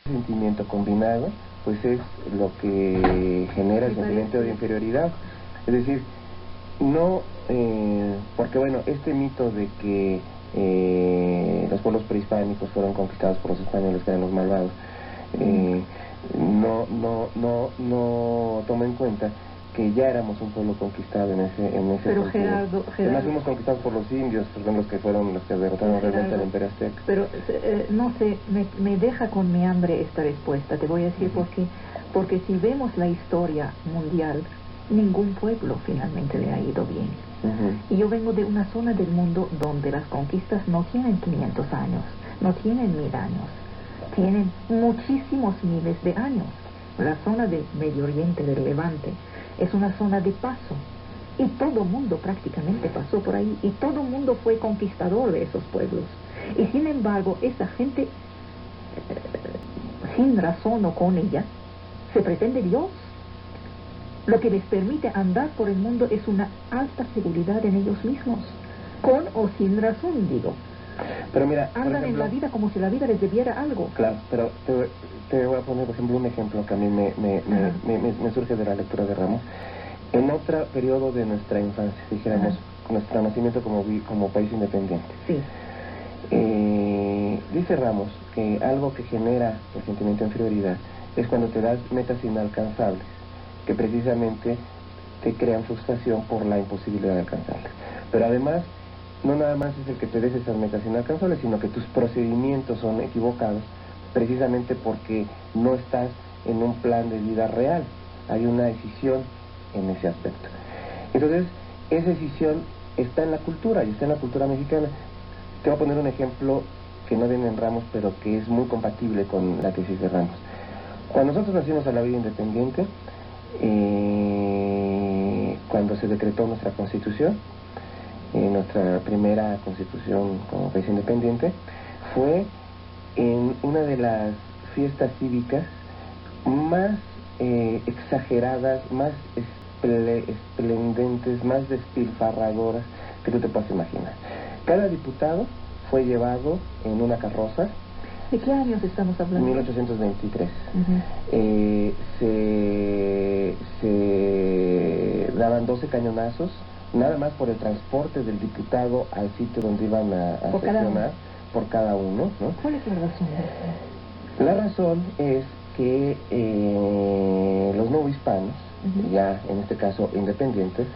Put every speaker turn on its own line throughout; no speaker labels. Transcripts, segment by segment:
sentimiento combinado, pues es lo que genera el sentimiento de inferioridad. Es decir, no, porque bueno, este mito de que los pueblos prehispánicos fueron conquistados por los españoles, que eran los malvados, no toma en cuenta que ya éramos un pueblo conquistado en ese
pero
sentido.
Gerardo,
Además fuimos conquistados por los indios, que son los que fueron los que derrotaron realmente al Imperio Azteca.
Pero no sé, me deja con mi hambre esta respuesta. Te voy a decir por qué. Porque si vemos la historia mundial, ningún pueblo finalmente le ha ido bien. Y yo vengo de una zona del mundo donde las conquistas no tienen 500 años, no tienen 1000 años, tienen muchísimos miles de años. La zona del Medio Oriente, del Levante, es una zona de paso. Y todo el mundo prácticamente pasó por ahí, y todo el mundo fue conquistador de esos pueblos. Y sin embargo, esa gente, sin razón o con ella, se pretende Dios. Lo que les permite andar por el mundo es una alta seguridad en ellos mismos, con o sin razón, digo.
Pero mira,
andan ejemplo, en la vida como si la vida les debiera algo.
Claro, pero te voy a poner, por ejemplo, un ejemplo que a mí me surge de la lectura de Ramos. En otro periodo de nuestra infancia, dijéramos, nuestro nacimiento como país independiente.
Sí.
Dice Ramos que algo que genera el sentimiento de inferioridad es cuando te das metas inalcanzables, que precisamente te crean frustración por la imposibilidad de alcanzarlas. Pero además, no nada más es el que te des esas metas inalcanzables, sino que tus procedimientos son equivocados, precisamente porque no estás en un plan de vida real. Hay una decisión en ese aspecto. Entonces, esa decisión está en la cultura, y está en la cultura mexicana. Te voy a poner un ejemplo que no viene en Ramos, pero que es muy compatible con la tesis de Ramos. Cuando nosotros nacimos a la vida independiente, cuando se decretó nuestra constitución, nuestra primera constitución como país independiente, fue en una de las fiestas cívicas más exageradas, más esplendentes, más despilfarradoras que tú te puedas imaginar. Cada diputado fue llevado en una carroza.
¿De qué años estamos hablando?
1823. Se daban 12 cañonazos, nada más por el transporte del diputado al sitio donde iban a sesionar, por cada uno, ¿no?
¿Cuál es la razón de eso?
La razón es que los no hispanos, ya en este caso independientes,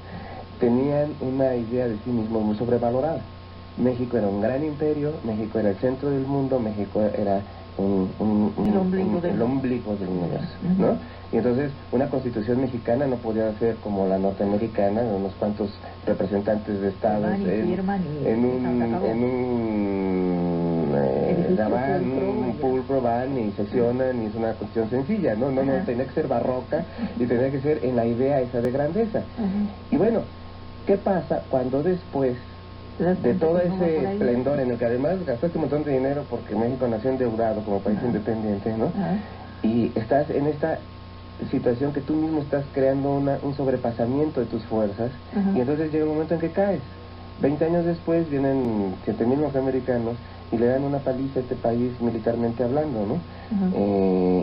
tenían una idea de sí mismos muy sobrevalorada. México era un gran imperio, México era el centro del mundo, México era el ombligo del universo, ¿no? Y entonces una constitución mexicana no podía ser como la norteamericana, unos cuantos representantes de estados en un pulcro van y sesionan, y es una cuestión sencilla, no, tenía que ser barroca y tenía que ser en la idea esa de grandeza. Y bueno, ¿qué pasa cuando después de todo ese esplendor en el que además gastaste un montón de dinero porque México nació endeudado como país independiente, ¿no? Y estás en esta situación que tú mismo estás creando un sobrepasamiento de tus fuerzas, y entonces llega un momento en que caes. 20 años después vienen 7,000 norteamericanos y le dan una paliza a este país militarmente hablando, ¿no?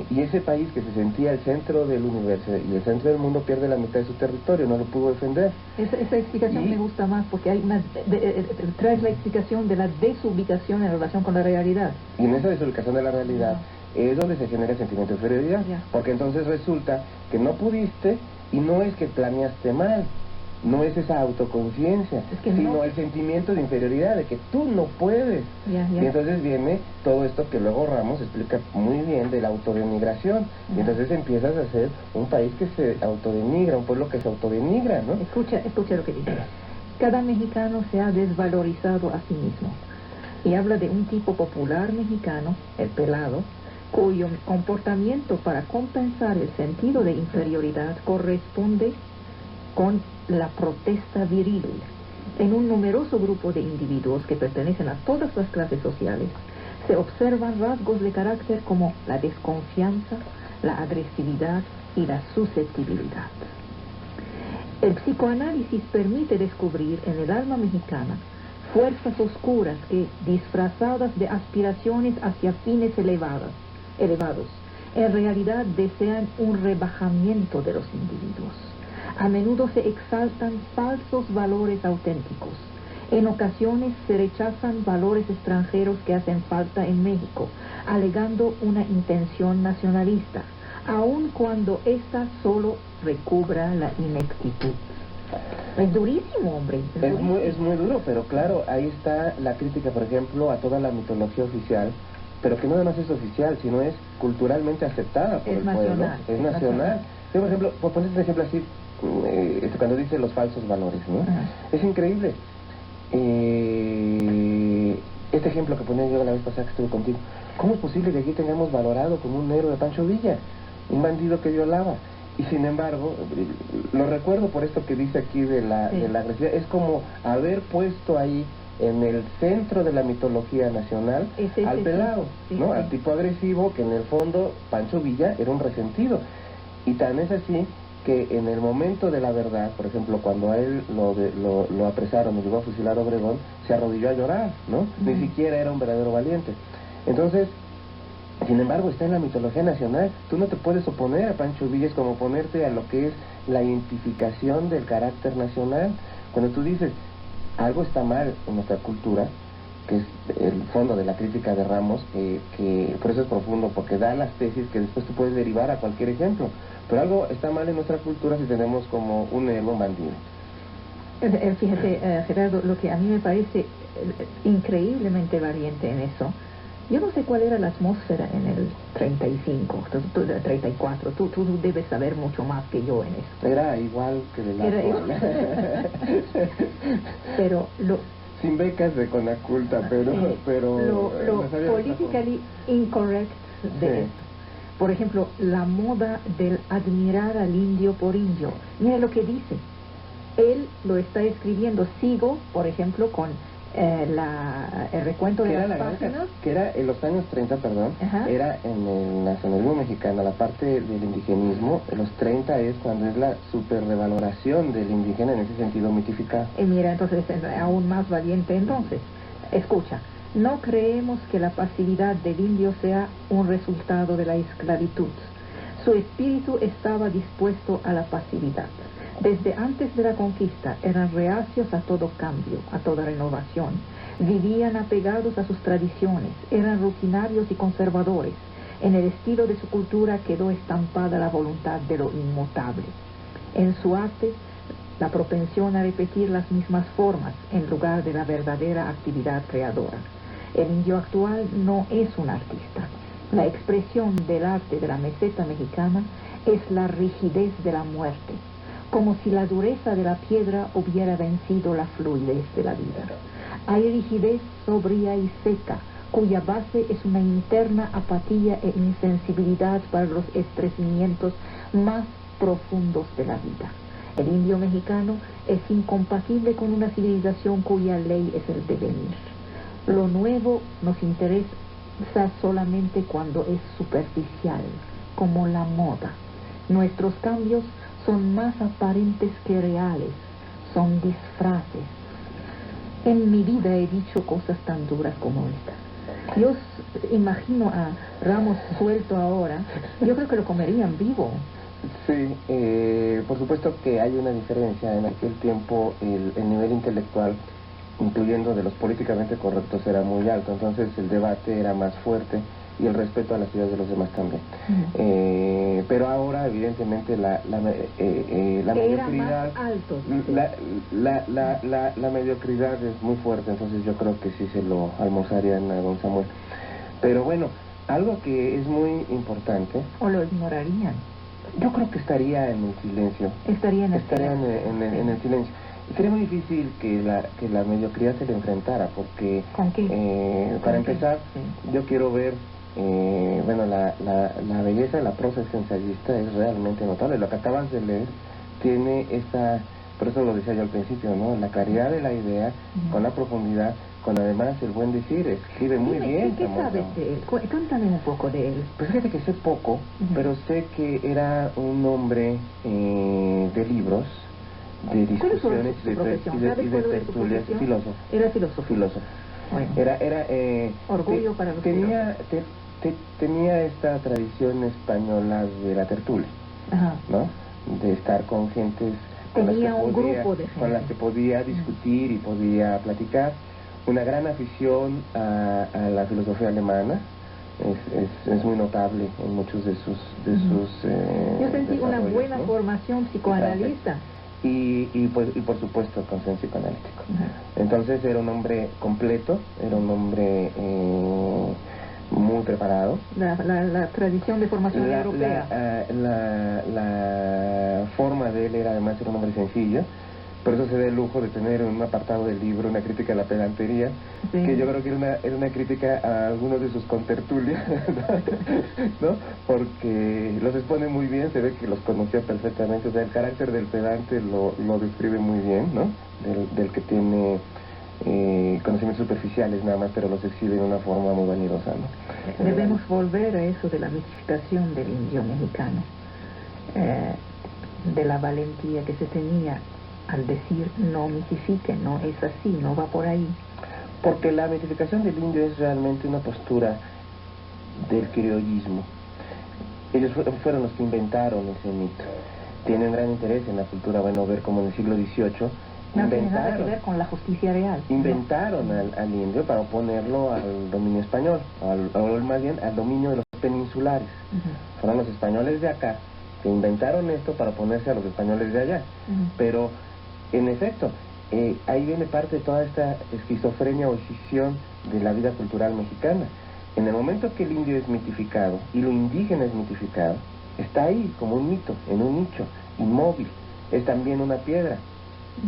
Y ese país que se sentía el centro del universo y el centro del mundo pierde la mitad de su territorio, no lo pudo defender.
Esa explicación me gusta más, porque hay traes la explicación de la desubicación en relación con la realidad.
Y en esa desubicación de la realidad es donde se genera el sentimiento de inferioridad, porque entonces resulta que no pudiste, y no es que planeaste mal, no es esa autoconciencia, sino el sentimiento de inferioridad, de que tú no puedes. Y entonces viene todo esto que luego Ramos explica muy bien de la autodenigración. Y entonces empiezas a ser un país que se autodenigra, un pueblo que se autodenigra, ¿no?
Escucha lo que dice. Cada mexicano se ha desvalorizado a sí mismo. Y habla de un tipo popular mexicano, el pelado, cuyo comportamiento para compensar el sentido de inferioridad corresponde con la protesta viril. En un numeroso grupo de individuos que pertenecen a todas las clases sociales, se observan rasgos de carácter como la desconfianza, la agresividad y la susceptibilidad. El psicoanálisis permite descubrir en el alma mexicana fuerzas oscuras que, disfrazadas de aspiraciones hacia fines elevados, elevados, en realidad desean un rebajamiento de los individuos. A menudo se exaltan falsos valores auténticos. En ocasiones se rechazan valores extranjeros que hacen falta en México, alegando una intención nacionalista, aun cuando ésta solo recubra la ineptitud. Es durísimo, hombre.
Es muy duro, pero claro, ahí está la crítica, por ejemplo, a toda la mitología oficial, pero que no además es oficial, sino es culturalmente aceptada por el pueblo. Es nacional. Yo, por ejemplo, por ponerte un ejemplo así, cuando dice los falsos valores, ¿no? Es increíble. Este ejemplo que ponía yo la vez pasada que estuve contigo, ¿cómo es posible que aquí tengamos valorado como un héroe de Pancho Villa, un bandido que violaba? Y sin embargo, lo recuerdo por esto que dice aquí de la agresividad, es como haber puesto ahí en el centro de la mitología nacional al pelado, ¿no? Al tipo agresivo, que en el fondo Pancho Villa era un resentido. Y tan es así que en el momento de la verdad, por ejemplo, cuando a él lo apresaron y llegó a fusilar a Obregón, se arrodilló a llorar, ¿no? Ni siquiera era un verdadero valiente. Entonces, sin embargo, está en la mitología nacional. Tú no te puedes oponer a Pancho Villa, es como oponerte a lo que es la identificación del carácter nacional. Cuando tú dices, algo está mal en nuestra cultura, que es el fondo de la crítica de Ramos, que por eso es profundo, porque da las tesis que después tú puedes derivar a cualquier ejemplo. Pero algo está mal en nuestra cultura si tenemos como un héroe, un bandido.
Fíjate, Gerardo, lo que a mí me parece increíblemente valiente en eso, yo no sé cuál era la atmósfera en el 35, 34, tú debes saber mucho más que yo en eso.
Era igual que de la
pero
sin becas de Conaculta, pero
lo politically incorrect de esto. Por ejemplo, la moda del admirar al indio por indio. Mira lo que dice. Él lo está escribiendo. Sigo, por ejemplo, con el recuento de las páginas.
Que era en los años 30, perdón. Ajá. Era en el nacionalismo mexicano, la parte del indigenismo. En los 30 es cuando es la super revaloración del indígena en ese sentido mitificado.
Y mira, entonces es aún más valiente entonces. Escucha. No creemos que la pasividad del indio sea un resultado de la esclavitud. Su espíritu estaba dispuesto a la pasividad. Desde antes de la conquista eran reacios a todo cambio, a toda renovación. Vivían apegados a sus tradiciones, eran rutinarios y conservadores. En el estilo de su cultura quedó estampada la voluntad de lo inmutable. En su arte, la propensión a repetir las mismas formas en lugar de la verdadera actividad creadora. El indio actual no es un artista. La expresión del arte de la meseta mexicana es la rigidez de la muerte, como si la dureza de la piedra hubiera vencido la fluidez de la vida. Hay rigidez sobria y seca, cuya base es una interna apatía e insensibilidad para los estremecimientos más profundos de la vida. El indio mexicano es incompatible con una civilización cuya ley es el devenir. Lo nuevo nos interesa solamente cuando es superficial, como la moda. Nuestros cambios son más aparentes que reales, son disfraces. En mi vida he dicho cosas tan duras como esta. Yo imagino a Ramos suelto ahora, yo creo que lo comerían vivo.
Sí, por supuesto que hay una diferencia. En aquel tiempo el nivel intelectual, incluyendo de los políticamente correctos, era muy alto, entonces el debate era más fuerte y el respeto a las ideas de los demás también. Pero ahora evidentemente la mediocridad, la mediocridad es muy fuerte, entonces yo creo que sí se lo almorzarían a don Samuel. Pero bueno, algo que es muy importante,
o lo ignorarían.
Yo creo que estaría en el silencio.
Estaría en el
silencio. Y sería muy difícil que la mediocridad se le enfrentara, porque
¿con qué?
Para empezar, yo quiero ver, la belleza de la prosa esencialista es realmente notable. Lo que acabas de leer tiene esa, por eso lo decía yo al principio, ¿no? La claridad de la idea, con la profundidad, con además el buen decir, escribe muy bien.
¿Qué sabes de él? Cuéntame un poco de él.
Pues fíjate que sé poco, pero sé que era un hombre de libros, de discusiones y de tertulias. Filósofo.
Era filósofo.
Filósofo.
Bueno.
Era
orgullo para los
tenía tenía esta tradición española de la tertulia, ¿no? De estar con gentes
tenía un grupo de gente
con las que podía discutir y podía platicar. Una gran afición a la filosofía alemana. Es muy notable en muchos de sus
yo sentí una buena, ¿no?, formación psicoanalista.
Y por supuesto consenso psicoanalítico. Entonces era un hombre completo, era un hombre muy preparado.
La tradición de formación europea.
La forma de él era además era un hombre sencillo. Por eso se da el lujo de tener en un apartado del libro una crítica a la pedantería, que yo creo que era una crítica a algunos de sus contertulios, ¿no? Porque los expone muy bien, se ve que los conocía perfectamente. O sea, el carácter del pedante lo describe muy bien, ¿no? Del que tiene conocimientos superficiales nada más, pero los exhibe de una forma muy vanidosa, ¿no?
Debemos volver a eso de la mitificación del indio mexicano, de la valentía que se tenía al decir no mitifique, no es así, no va por ahí.
Porque la mitificación del indio es realmente una postura del criollismo. Ellos fueron los que inventaron ese mito. Tienen gran interés en la cultura, bueno, ver cómo en el siglo XVIII
no tiene nada que ver con la justicia real.
Inventaron al indio para oponerlo al dominio español, o más bien al dominio de los peninsulares. Fueron los españoles de acá que inventaron esto para oponerse a los españoles de allá. Pero en efecto, ahí viene parte de toda esta esquizofrenia o escisión de la vida cultural mexicana. En el momento que el indio es mitificado y lo indígena es mitificado, está ahí como un mito, en un nicho, inmóvil. Es también una piedra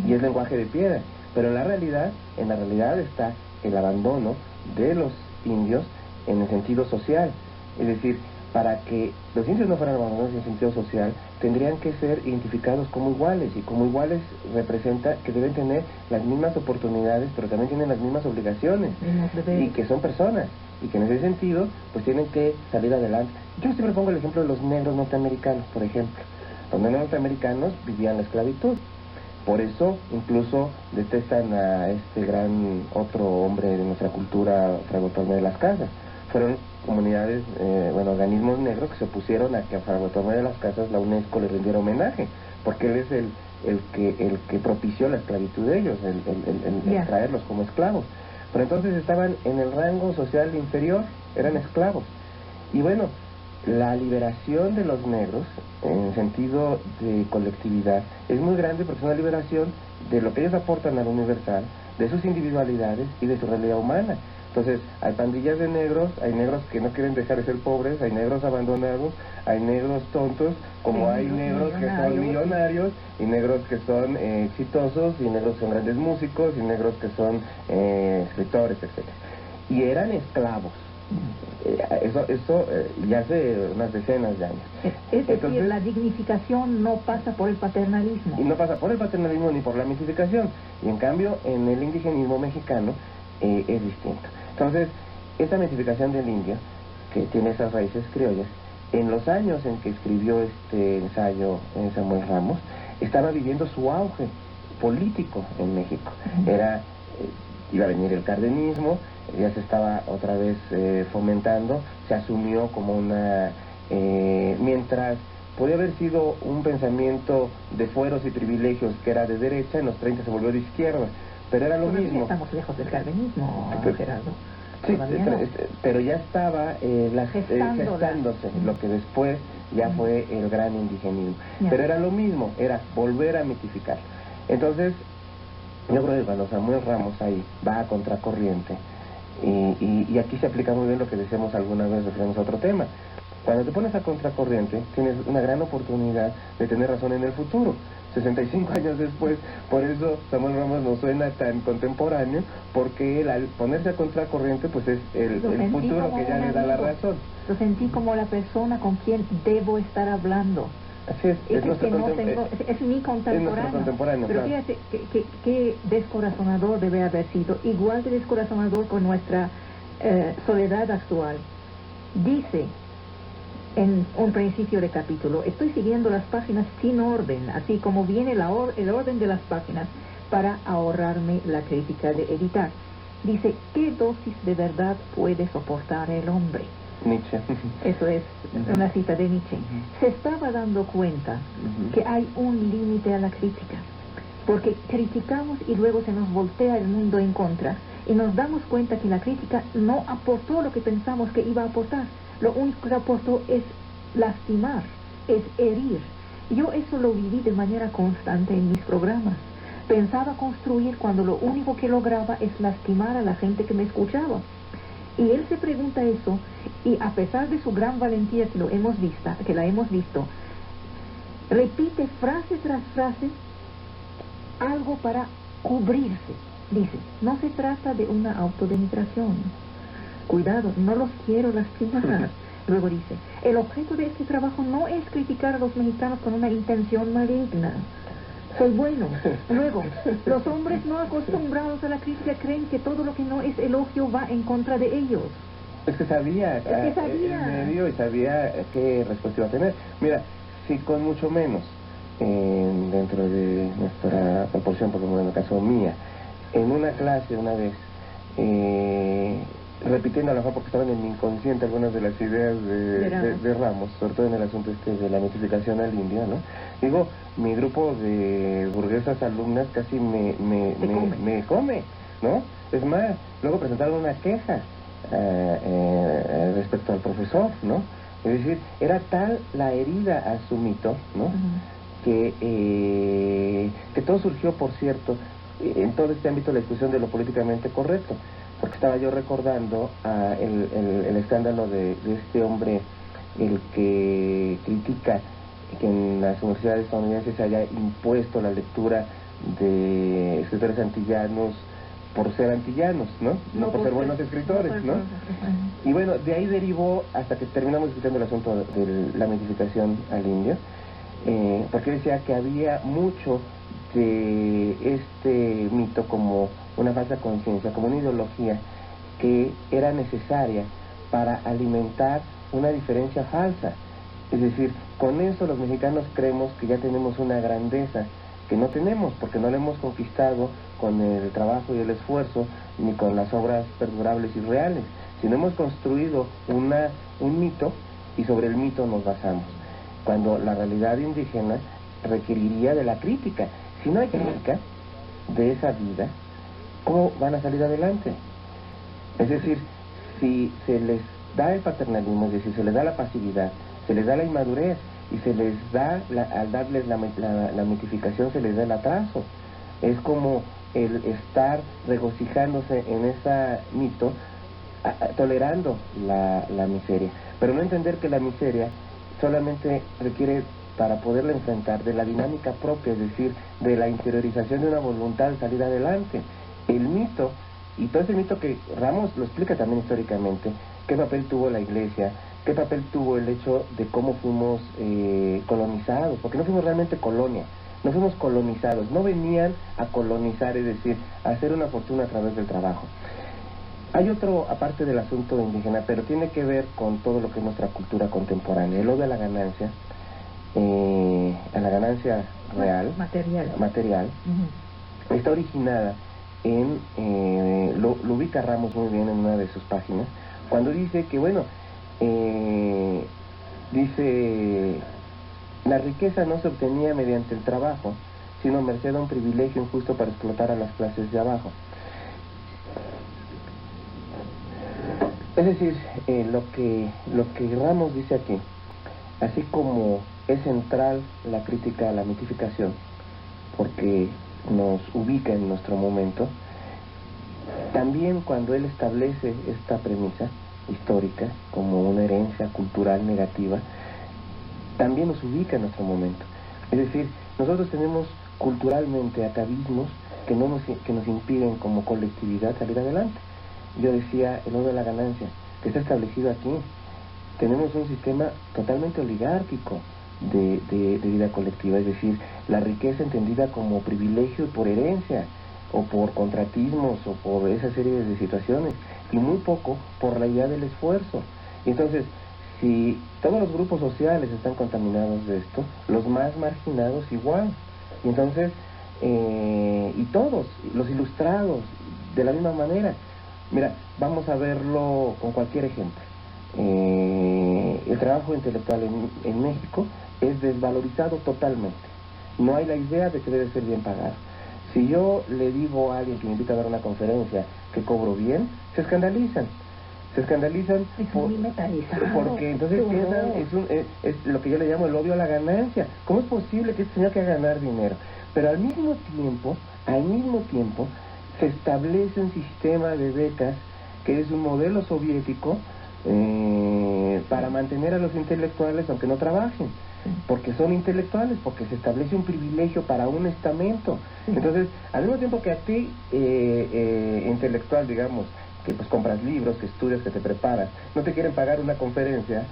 y es lenguaje de piedra. Pero en la realidad está el abandono de los indios en el sentido social. Es decir, para que los indios no fueran abandonados en el sentido social, tendrían que ser identificados como iguales, y como iguales representa que deben tener las mismas oportunidades, pero también tienen las mismas obligaciones, y que son personas, y que en ese sentido pues tienen que salir adelante. Yo siempre pongo el ejemplo de los negros norteamericanos, por ejemplo. Los negros norteamericanos vivían la esclavitud. Por eso incluso detestan a este gran otro hombre de nuestra cultura, Fray Bartolomé de las Casas. Fueron comunidades, organismos negros que se opusieron a que a Fray Bartolomé de las Casas la UNESCO le rindiera homenaje, porque él es el que propició la esclavitud de ellos, el traerlos como esclavos. Pero entonces estaban en el rango social inferior, eran esclavos. Y bueno, la liberación de los negros, en sentido de colectividad, es muy grande porque es una liberación de lo que ellos aportan al universal, de sus individualidades y de su realidad humana. Entonces, hay pandillas de negros, hay negros que no quieren dejar de ser pobres, hay negros abandonados, hay negros tontos, como hay negros que son millonarios, y negros que son exitosos, y negros que son grandes músicos, y negros que son escritores, etc. Y eran esclavos. Eso ya hace unas decenas de años.
Es decir, la dignificación no pasa por el paternalismo.
Y no pasa por el paternalismo ni por la mitificación. Y en cambio, en el indigenismo mexicano es distinto. Entonces, esta mitificación del indio, que tiene esas raíces criollas, en los años en que escribió este ensayo Samuel Ramos, estaba viviendo su auge político en México. Iba a venir el cardenismo, ya se estaba otra vez fomentando, se asumió como una... mientras podía haber sido un pensamiento de fueros y privilegios que era de derecha, en los 30 se volvió de izquierda, pero era lo mismo.
Estamos lejos del cardenismo, Gerardo.
Sí, pero ya estaba gestándose lo que después ya fue el gran indigenismo. Pero era lo mismo, era volver a mitificar. Entonces, yo creo que cuando Samuel Ramos ahí va a contracorriente, y aquí se aplica muy bien lo que decíamos alguna vez, referimos a otro tema. Cuando te pones a contracorriente, tienes una gran oportunidad de tener razón en el futuro. 65 años después, por eso Samuel Ramos no suena tan contemporáneo, porque él al ponerse a contracorriente, pues es el futuro que ya le da la razón.
Lo sentí como la persona con quien debo estar hablando.
Así es
es mi contemporáneo. Pero claro, fíjate qué descorazonador debe haber sido, igual de descorazonador con nuestra soledad actual. Dice en un principio de capítulo, estoy siguiendo las páginas sin orden, así como viene el orden de las páginas, para ahorrarme la crítica de editar. Dice, ¿qué dosis de verdad puede soportar el hombre?
Nietzsche.
Eso es una cita de Nietzsche. Se estaba dando cuenta que hay un límite a la crítica, porque criticamos y luego se nos voltea el mundo en contra, y nos damos cuenta que la crítica no aportó lo que pensamos que iba a aportar. Lo único que aportó es lastimar, es herir. Yo eso lo viví de manera constante en mis programas. Pensaba construir cuando lo único que lograba es lastimar a la gente que me escuchaba. Y él se pregunta eso, y a pesar de su gran valentía que la hemos visto, repite frase tras frase algo para cubrirse. Dice, no se trata de una autodenigración. Cuidado, no los quiero lastimar. Luego dice, el objeto de este trabajo no es criticar a los mexicanos con una intención maligna. Soy bueno. Luego, los hombres no acostumbrados a la crítica creen que todo lo que no es elogio va en contra de ellos.
Es que sabía el medio y sabía qué respuesta iba a tener. Mira, si con mucho menos, dentro de nuestra proporción, por ejemplo en el caso mía, en una clase una vez, repitiendo a lo mejor porque estaban en mi inconsciente algunas de las ideas de Ramos, sobre todo en el asunto de la mitificación al indio, ¿no? Digo, mi grupo de burguesas alumnas casi me come, ¿no? Es más, luego presentaron una queja respecto al profesor, ¿no? Es decir, era tal la herida a su mito, ¿no? Que todo surgió, por cierto, en todo este ámbito de la discusión de lo políticamente correcto, porque estaba yo recordando el escándalo de este hombre, el que critica que en las universidades estadounidenses se haya impuesto la lectura de escritores antillanos por ser antillanos, ¿no? No por ser buenos escritores, ¿no? Y bueno, de ahí derivó hasta que terminamos discutiendo el asunto de la mitificación al indio, porque decía que había mucho de este mito como una falsa conciencia, como una ideología que era necesaria para alimentar una diferencia falsa. Es decir, con eso los mexicanos creemos que ya tenemos una grandeza que no tenemos, porque no la hemos conquistado con el trabajo y el esfuerzo, ni con las obras perdurables y reales, sino hemos construido un mito y sobre el mito nos basamos, cuando la realidad indígena requeriría de la crítica. Si no hay crítica de esa vida, ¿cómo van a salir adelante? Es decir, si se les da el paternalismo, es decir, se les da la pasividad, se les da la inmadurez y se les da, al darles la mitificación, se les da el atraso. Es como el estar regocijándose en ese mito, tolerando la miseria, pero no entender que la miseria solamente requiere, para poderla enfrentar, de la dinámica propia, es decir, de la interiorización de una voluntad de salir adelante. El mito, y todo ese mito que Ramos lo explica también históricamente, qué papel tuvo la Iglesia, qué papel tuvo el hecho de cómo fuimos colonizados, porque no fuimos realmente colonia, no fuimos colonizados, no venían a colonizar, es decir, a hacer una fortuna a través del trabajo. Hay otro, aparte del asunto indígena, pero tiene que ver con todo lo que es nuestra cultura contemporánea, el odio a la ganancia real, material, está originada en, lo ubica Ramos muy bien en una de sus páginas, cuando dice que, bueno, dice, la riqueza no se obtenía mediante el trabajo, sino merced a un privilegio injusto para explotar a las clases de abajo. Es decir, lo que Ramos dice aquí, así como es central la crítica a la mitificación, porque nos ubica en nuestro momento, también cuando él establece esta premisa histórica como una herencia cultural negativa, también nos ubica en nuestro momento. Es decir, nosotros tenemos culturalmente atavismos que nos impiden como colectividad salir adelante. Yo decía el odio de la ganancia, que está establecido aquí. Tenemos un sistema totalmente oligárquico de vida colectiva, es decir, la riqueza entendida como privilegio por herencia, o por contratismos, o por esa serie de situaciones, y muy poco por la idea del esfuerzo. Y entonces, si todos los grupos sociales están contaminados de esto, los más marginados igual. Y entonces, y todos, los ilustrados, de la misma manera. Mira, vamos a verlo con cualquier ejemplo. el trabajo intelectual en México es desvalorizado totalmente. No hay la idea de que debe ser bien pagado. Si yo le digo a alguien que me invita a dar una conferencia que cobro bien, se escandalizan. Se escandalizan porque entonces piensan, es lo que yo le llamo el odio a la ganancia. ¿Cómo es posible que este señor quiera ganar dinero? Pero al mismo tiempo, se establece un sistema de becas que es un modelo soviético para mantener a los intelectuales aunque no trabajen, porque son intelectuales, porque se establece un privilegio para un estamento. Entonces, al mismo tiempo que a ti, intelectual, digamos, que pues compras libros, que estudias, que te preparas, no te quieren pagar una conferencia,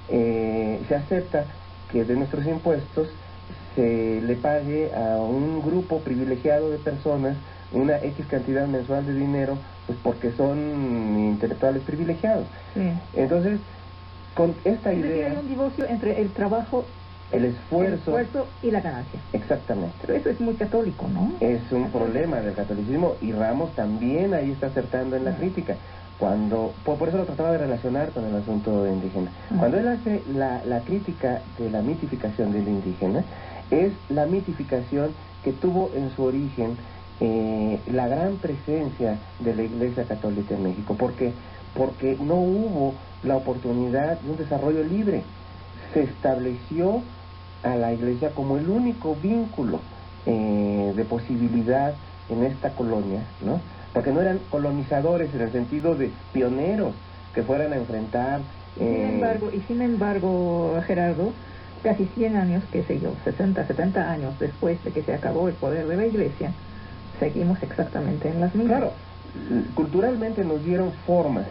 se acepta que de nuestros impuestos se le pague a un grupo privilegiado de personas una X cantidad mensual de dinero, pues porque son intelectuales privilegiados. Entonces, con esta idea...
hay un divorcio entre el trabajo,
el esfuerzo
y la ganancia.
Exactamente.
Pero eso es muy católico, ¿no?
Es un problema del catolicismo, y Ramos también ahí está acertando en la crítica. Por eso lo trataba de relacionar con el asunto indígena. Cuando él hace la crítica de la mitificación del indígena, es la mitificación que tuvo en su origen la gran presencia de la Iglesia Católica en México, porque no hubo la oportunidad de un desarrollo libre. Se estableció a la Iglesia como el único vínculo de posibilidad en esta colonia, ¿no? Porque no eran colonizadores en el sentido de pioneros que fueran a enfrentar...
Sin embargo, Gerardo, casi 100 años, qué sé yo, 60, 70 años después de que se acabó el poder de la Iglesia, seguimos exactamente en las mismas.
Claro, culturalmente nos dieron formas,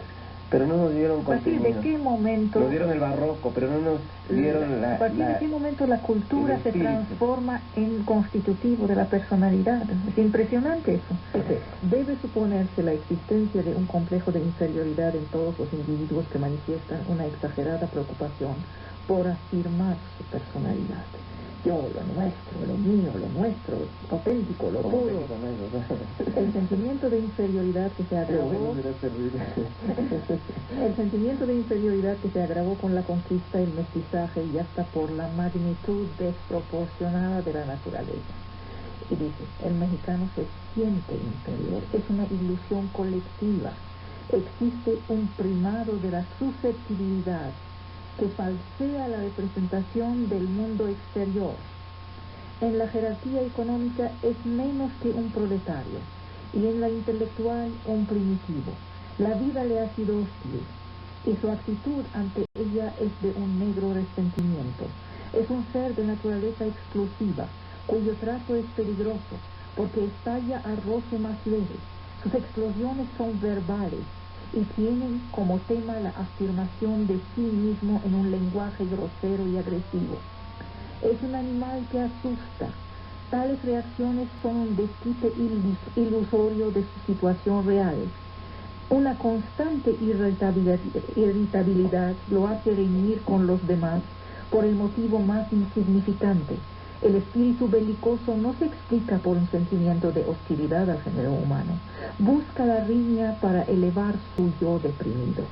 pero no nos dieron contenido.
¿A partir de qué momento?
Nos dieron el barroco, pero no nos dieron
¿A partir de qué momento la cultura se transforma en constitutivo de la personalidad? Es impresionante eso. Debe suponerse la existencia de un complejo de inferioridad en todos los individuos que manifiestan una exagerada preocupación por afirmar su personalidad. Yo, lo nuestro, lo mío, lo nuestro, lo auténtico, lo puro. El sentimiento de inferioridad que se agravó. El sentimiento de inferioridad que se agravó con la conquista, el mestizaje y hasta por la magnitud desproporcionada de la naturaleza. Y dice, el mexicano se siente inferior. Es una ilusión colectiva. Existe un primado de la susceptibilidad que falsea la representación del mundo exterior. En la jerarquía económica es menos que un proletario, y en la intelectual un primitivo. La vida le ha sido hostil, y su actitud ante ella es de un negro resentimiento. Es un ser de naturaleza exclusiva, cuyo trazo es peligroso, porque estalla a roce más leve. Sus explosiones son verbales, y tienen como tema la afirmación de sí mismo en un lenguaje grosero y agresivo. Es un animal que asusta. Tales reacciones son un desquite ilusorio de su situación real. Una constante irritabilidad lo hace reñir con los demás por el motivo más insignificante. El espíritu belicoso no se explica por un sentimiento de hostilidad al género humano. Busca la riña para elevar su yo deprimido.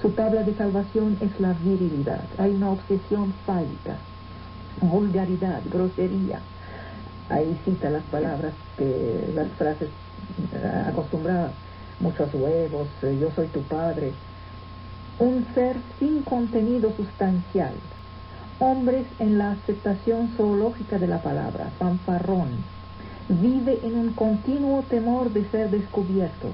Su tabla de salvación es la virilidad. Hay una obsesión fálica, vulgaridad, grosería. Ahí cita las palabras, las frases acostumbradas. Muchos huevos, yo soy tu padre. Un ser sin contenido sustancial. Hombres en la aceptación zoológica de la palabra, fanfarrón. Vive en un continuo temor de ser descubierto.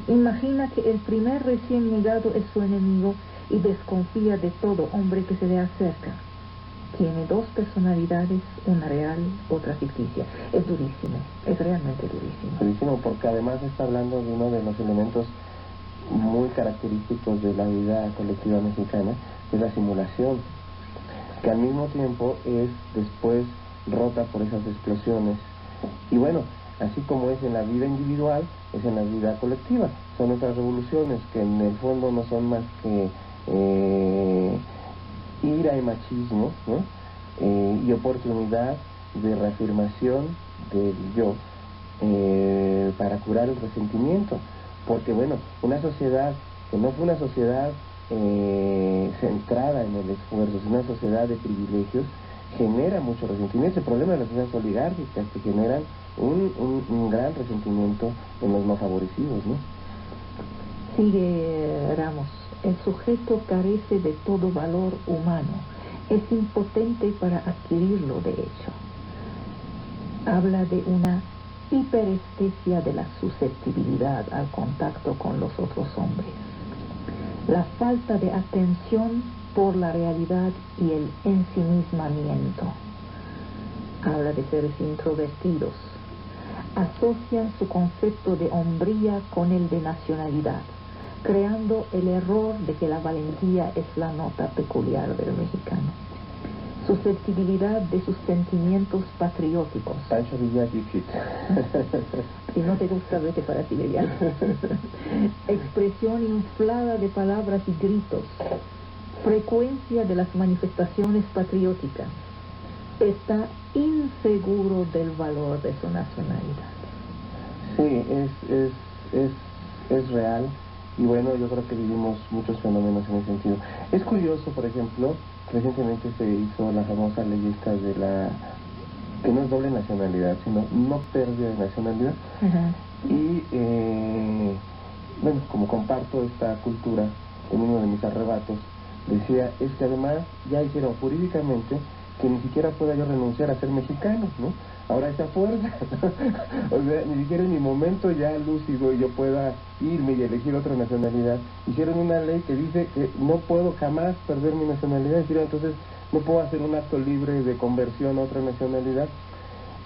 Imagina que el primer recién llegado es su enemigo y desconfía de todo hombre que se le acerca. Tiene dos personalidades, una real, otra ficticia. Es durísimo, es realmente durísimo.
Durísimo, porque además está hablando de uno de los elementos muy característicos de la vida colectiva mexicana, que es la simulación, que al mismo tiempo es después rota por esas explosiones. Y bueno, así como es en la vida individual, es en la vida colectiva. Son otras revoluciones que en el fondo no son más que ira y machismo, ¿no? Y oportunidad de reafirmación del yo para curar el resentimiento. Porque bueno, una sociedad que no fue una sociedad centrada en el esfuerzo, si una sociedad de privilegios, genera mucho resentimiento. El problema de las sociedades oligárquicas que generan un gran resentimiento en los más favorecidos, ¿no?
Sigue Ramos. El sujeto carece de todo valor humano. Es impotente para adquirirlo, de hecho. Habla de una hiperestesia de la susceptibilidad al contacto con los otros hombres. La falta de atención por la realidad y el ensimismamiento. Habla de seres introvertidos. Asocian su concepto de hombría con el de nacionalidad, creando el error de que la valentía es la nota peculiar del mexicano. Susceptibilidad de sus sentimientos patrióticos.
Pancho Villa Dixit.
Si no te gusta, vete para Siberia. Expresión inflada de palabras y gritos. Frecuencia de las manifestaciones patrióticas. Está inseguro del valor de su nacionalidad.
Sí, es real. Y bueno, yo creo que vivimos muchos fenómenos en ese sentido. Es curioso, por ejemplo, recientemente se hizo la famosa ley esta de la... que no es doble nacionalidad, sino no pérdida de nacionalidad. Uh-huh. Y, bueno, como comparto esta cultura, en uno de mis arrebatos, decía, es que además ya hicieron jurídicamente que ni siquiera pueda yo renunciar a ser mexicano, ¿no? Ahora esa fuerza, o sea, ni siquiera en mi momento ya lúcido yo pueda irme y elegir otra nacionalidad. Hicieron una ley que dice que no puedo jamás perder mi nacionalidad, entonces no puedo hacer un acto libre de conversión a otra nacionalidad.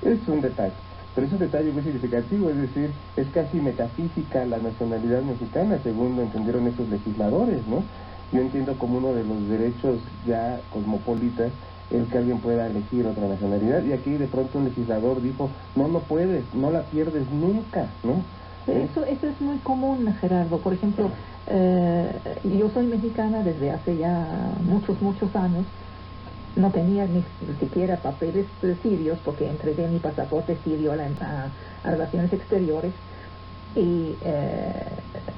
Es un detalle, pero es un detalle muy significativo, es decir, es casi metafísica la nacionalidad mexicana, según lo entendieron estos legisladores, ¿no? Yo entiendo como uno de los derechos ya cosmopolitas el que alguien pueda elegir otra nacionalidad, y aquí de pronto un legislador dijo, no puedes, no la pierdes nunca, ¿no?
Eso es muy común, Gerardo. Por ejemplo, yo soy mexicana desde hace ya muchos años. No tenía ni siquiera papeles sirios porque entregué mi pasaporte sirio a Relaciones Exteriores. Y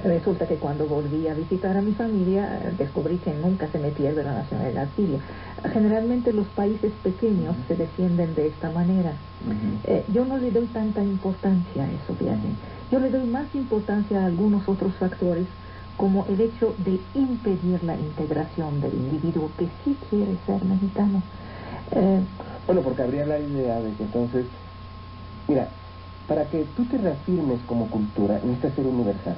resulta que cuando volví a visitar a mi familia descubrí que nunca se me pierde la nacionalidad siria. Generalmente los países pequeños se defienden de esta manera. Uh-huh. Yo no le doy tanta importancia a eso, fíjate. Yo le doy más importancia a algunos otros factores, como el hecho de impedir la integración del individuo que sí quiere ser mexicano.
Bueno, porque habría la idea de que entonces, mira, para que tú te reafirmes como cultura, necesitas ser universal.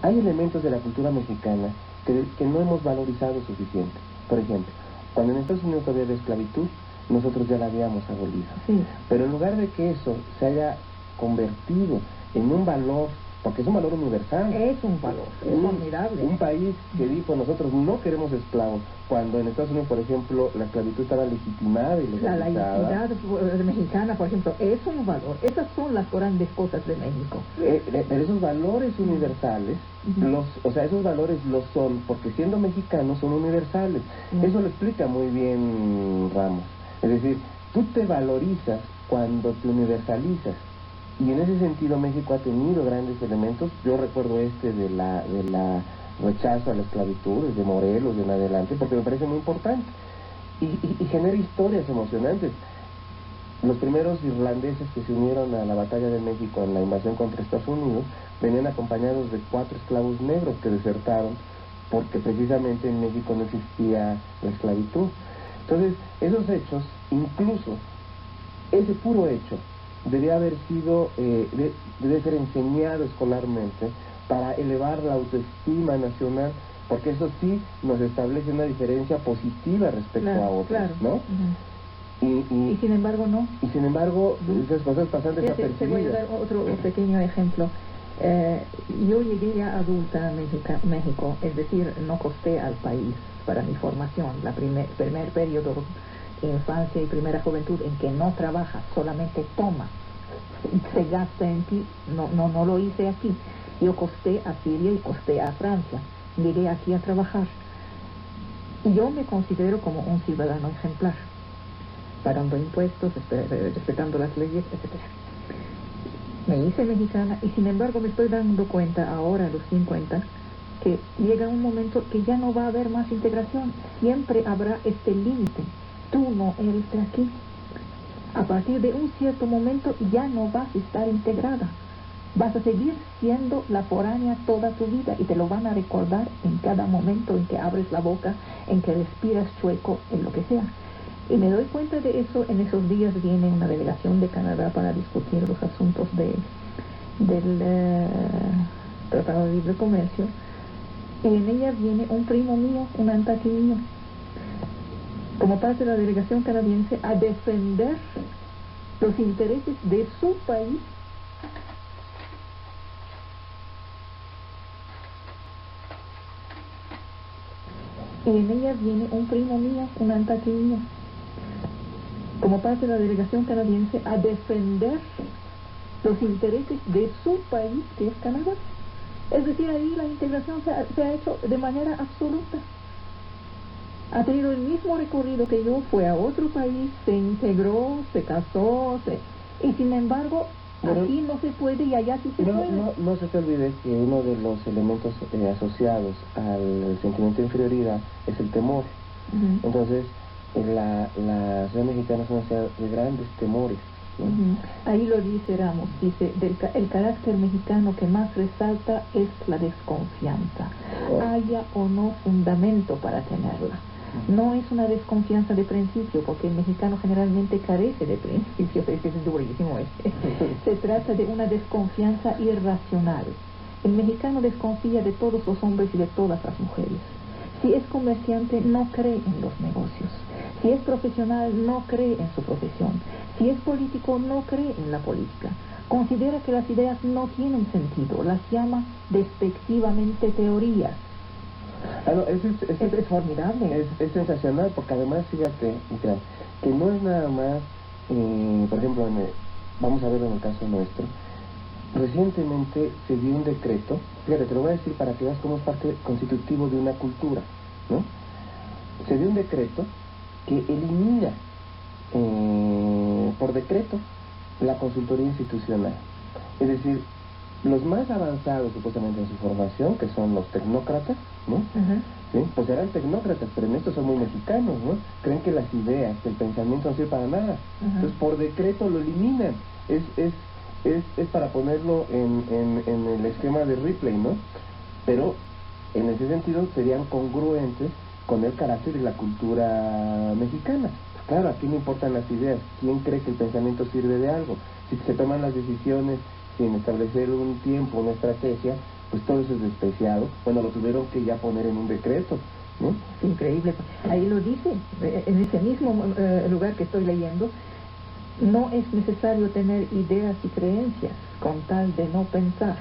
Hay elementos de la cultura mexicana que no hemos valorizado suficiente. Por ejemplo, cuando en Estados Unidos todavía había esclavitud, nosotros ya la habíamos abolido. Sí. Pero en lugar de que eso se haya convertido en un valor, porque es un valor universal.
Es un valor, es formidable.
Un país que dijo, nosotros no queremos esclavos, cuando en Estados Unidos, por ejemplo, la esclavitud estaba legitimada y legalizada.
La laicidad mexicana, por ejemplo, es un valor. Esas son las grandes cosas de México.
Pero esos valores universales, uh-huh. Esos valores lo son, porque siendo mexicanos son universales. Uh-huh. Eso lo explica muy bien Ramos. Es decir, tú te valorizas cuando te universalizas. Y en ese sentido México ha tenido grandes elementos. Yo recuerdo de la rechazo a la esclavitud, desde Morelos y en adelante, porque me parece muy importante. Y genera historias emocionantes. Los primeros irlandeses que se unieron a la batalla de México en la invasión contra Estados Unidos venían acompañados de 4 esclavos negros que desertaron porque precisamente en México no existía la esclavitud. Entonces, esos hechos, incluso ese puro hecho, debería haber sido, debe ser enseñado escolarmente para elevar la autoestima nacional, porque eso sí nos establece una diferencia positiva respecto a otros, claro. ¿No?
Uh-huh. Y sin embargo no.
Y sin embargo, esas cosas pasan desapercibidas.
Te voy a dar otro pequeño ejemplo. Yo llegué ya adulta a México, es decir, no costé al país para mi formación, primer periodo infancia y primera juventud en que no trabajas, solamente tomas, se gasta en ti. No lo hice aquí. Yo costé a Siria y costé a Francia. Llegué aquí a trabajar. Y yo me considero como un ciudadano ejemplar, pagando impuestos, respetando las leyes, etc. Me hice mexicana y sin embargo me estoy dando cuenta ahora a los 50 que llega un momento que ya no va a haber más integración, siempre habrá este límite, tú no eres de aquí. A partir de un cierto momento ya no vas a estar integrada, vas a seguir siendo la foránea toda tu vida y te lo van a recordar en cada momento en que abres la boca, en que respiras chueco, en lo que sea. Y me doy cuenta de eso. En esos días viene una delegación de Canadá para discutir los asuntos del Tratado de Libre Comercio, y en ella viene un primo mío, un antaqui mío, como parte de la delegación canadiense, a defender los intereses de su país. Y en ella viene un primo mío, un antaqui mío, como parte de la delegación canadiense, a defender los intereses de su país, que es Canadá. Es decir, ahí la integración se ha hecho de manera absoluta. Ha tenido el mismo recorrido que yo, fue a otro país, se integró, se casó, y sin embargo, aquí no se puede y allá sí se puede.
No se te olvide que uno de los elementos asociados al sentimiento de inferioridad es el temor. Entonces, la sociedad mexicana es una sociedad de grandes temores.
Ahí lo dice Ramos, dice, el carácter mexicano que más resalta es la desconfianza, haya o no fundamento para tenerla. No es una desconfianza de principio, porque el mexicano generalmente carece de principios, es durísimo Se trata de una desconfianza irracional. El mexicano desconfía de todos los hombres y de todas las mujeres. Si es comerciante, no cree en los negocios. Si es profesional, no cree en su profesión. Si es político, no cree en la política. Considera que las ideas no tienen sentido. Las llama despectivamente teorías. Es formidable.
Es sensacional, porque además, fíjate, que no es nada más, por ejemplo, vamos a verlo en el caso nuestro. Recientemente se dio un decreto, fíjate, te lo voy a decir para que veas cómo es parte constitutivo de una cultura, ¿no? Se dio un decreto que elimina por decreto la consultoría institucional. Es decir, los más avanzados supuestamente en su formación, que son los tecnócratas, ¿no? ¿Sí? Pues eran tecnócratas, pero en esto son muy mexicanos, ¿no? Creen que las ideas, que el pensamiento no sirve para nada. Entonces por decreto lo eliminan. Es para ponerlo en el esquema de Ripley, ¿no? Pero en ese sentido serían congruentes con el carácter de la cultura mexicana. Pues claro, aquí no importan las ideas. ¿Quién cree que el pensamiento sirve de algo? Si se toman las decisiones sin establecer un tiempo, una estrategia, pues todo eso es despreciado. Bueno, lo tuvieron que ya poner en un decreto, ¿no?
Es increíble. Ahí lo dice, en ese mismo lugar que estoy leyendo. No es necesario tener ideas y creencias con tal de no pensar.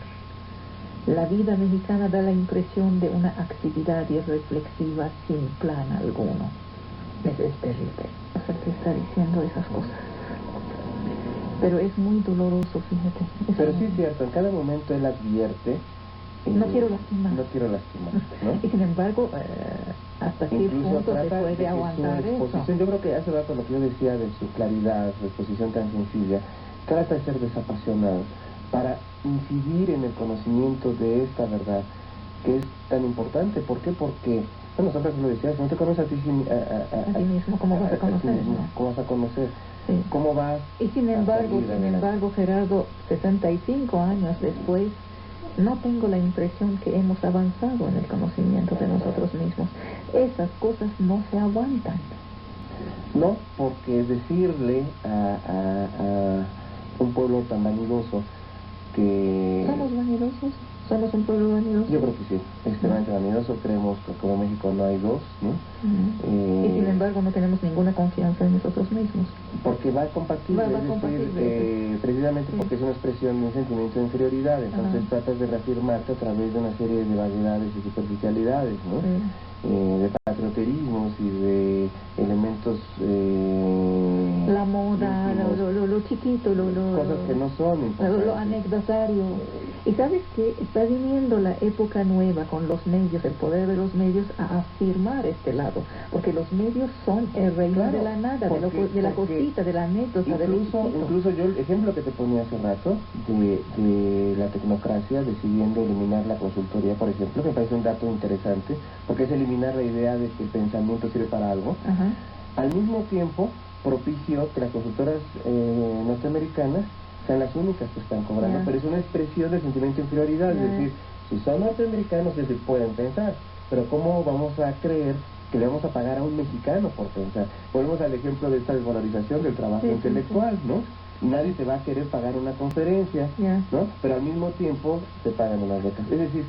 La vida mexicana da la impresión de una actividad irreflexiva sin plan alguno. Es terrible hacerte estar diciendo esas cosas. Pero es muy doloroso, fíjate.
Pero sí es cierto, en cada momento él advierte.
No quiero lastimar.
No quiero lastimar, ¿no?
Y sin embargo, hasta qué punto se puede aguantar eso.
Yo creo que hace rato lo que yo decía de su claridad, su exposición tan sencilla, trata de ser desapasionado para incidir en el conocimiento de esta verdad que es tan importante. ¿Por qué? Porque, bueno, nosotros lo decías, no te conoces a ti
mismo, ¿cómo vas a conocer?
¿Cómo vas a conocer?
Sí.
¿Cómo vas?
Y sin embargo, Gerardo, 65 años después, no tengo la impresión que hemos avanzado en el conocimiento de nosotros mismos. Esas cosas no se aguantan.
No, porque decirle a un pueblo tan vanidoso que...
¿Somos vanidosos? ¿Somos un pueblo vanidoso?
Yo creo que sí, extremadamente vanidoso. Creemos que como México no hay dos, ¿no?
Y sin embargo no tenemos ninguna confianza en nosotros mismos.
Porque va compatible, precisamente porque es una expresión de un sentimiento de inferioridad. Entonces tratas de reafirmarte a través de una serie de vaguedades y superficialidades, ¿no? De patrioterismos y de elementos...
la moda, lo chiquito,
cosas que no son importantes.
Lo anecdotario. Y sabes que está viniendo la época nueva con los medios, el poder de los medios a afirmar este lado, porque los medios son el reino de la nada, de la cosita, de la anécdota, de lo chiquito.
Incluso yo, el ejemplo que te ponía hace rato de la tecnocracia decidiendo eliminar la consultoría, por ejemplo, me parece un dato interesante, porque es eliminar la idea de que el pensamiento sirve para algo.
Ajá.
Al mismo tiempo propició que las consultoras norteamericanas sean las únicas que están cobrando, pero es una expresión del sentimiento de inferioridad, es decir, si son norteamericanos, es decir, pueden pensar, pero ¿cómo vamos a creer que le vamos a pagar a un mexicano por pensar? Volvemos al ejemplo de esta desvalorización del trabajo intelectual, ¿no? Nadie te va a querer pagar una conferencia, ¿no? Pero al mismo tiempo te pagan unas becas. Es decir,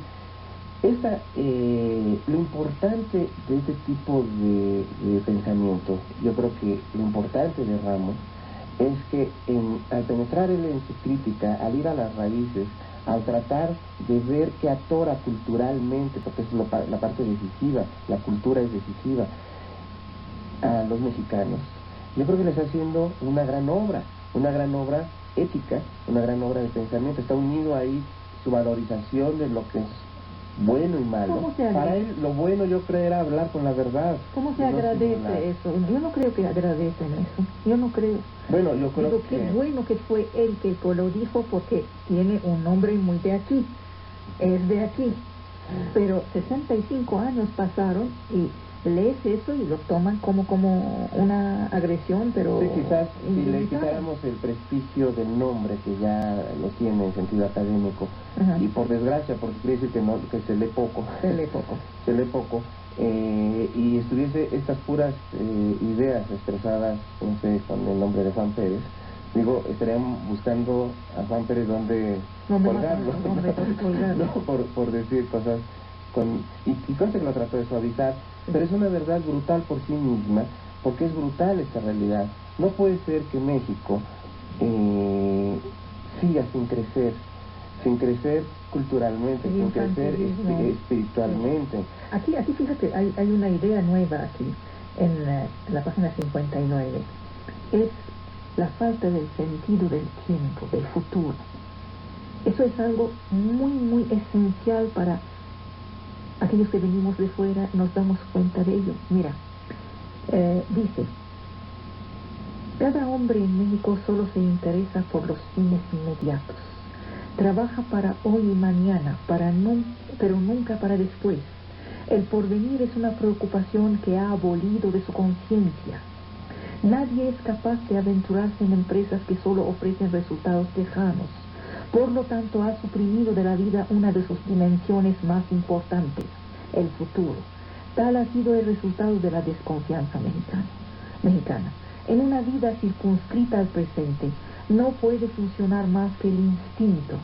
lo importante de este tipo de pensamiento, yo creo que lo importante de Ramos, es que al penetrar él en su crítica, al ir a las raíces, al tratar de ver qué atora culturalmente, porque es la parte decisiva, la cultura es decisiva, a los mexicanos, yo creo que le está haciendo una gran obra ética, una gran obra de pensamiento. Está unido ahí su valorización de lo que es bueno y malo. Para él lo bueno, yo creo, era hablar con la verdad.
¿Cómo se agradece eso? Yo no creo que agradecen eso. Yo no creo.
Bueno, yo creo que...
Qué bueno que fue él que lo dijo, porque tiene un nombre muy de aquí. Es de aquí. Pero 65 años pasaron y lees eso y lo toman como una agresión, pero...
Sí, quizás si le quitáramos el prestigio del nombre, que ya lo tiene en sentido académico, y por desgracia, porque quiere decir que se lee poco. Se lee poco. Y estuviese estas puras ideas expresadas, no sé, con el nombre de Juan Pérez, digo, estarían buscando a Juan Pérez donde colgarlo, ¿no? por decir cosas y conste que lo trató de suavizar, pero es una verdad brutal por sí misma, porque es brutal esta realidad. No puede ser que México siga sin crecer culturalmente, sin crecer espiritualmente.
Aquí fíjate, hay una idea nueva aquí, en la página 59. Es la falta del sentido del tiempo, del futuro. Eso es algo muy, muy esencial para aquellos que venimos de fuera, nos damos cuenta de ello. Mira, dice, cada hombre en México solo se interesa por los fines inmediatos. Trabaja para hoy y mañana, pero nunca para después. El porvenir es una preocupación que ha abolido de su conciencia. Nadie es capaz de aventurarse en empresas que solo ofrecen resultados lejanos. Por lo tanto, ha suprimido de la vida una de sus dimensiones más importantes, el futuro. Tal ha sido el resultado de la desconfianza mexicana. En una vida circunscrita al presente, no puede funcionar más que el instinto.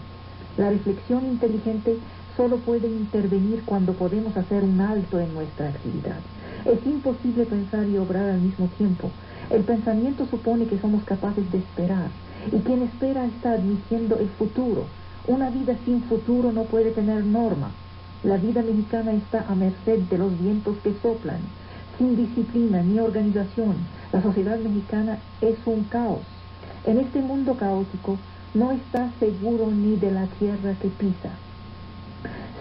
La reflexión inteligente solo puede intervenir cuando podemos hacer un alto en nuestra actividad. Es imposible pensar y obrar al mismo tiempo. El pensamiento supone que somos capaces de esperar, y quien espera está admitiendo el futuro. Una vida sin futuro no puede tener norma. La vida mexicana está a merced de los vientos que soplan, sin disciplina ni organización. La sociedad mexicana es un caos. En este mundo caótico no está seguro ni de la tierra que pisa.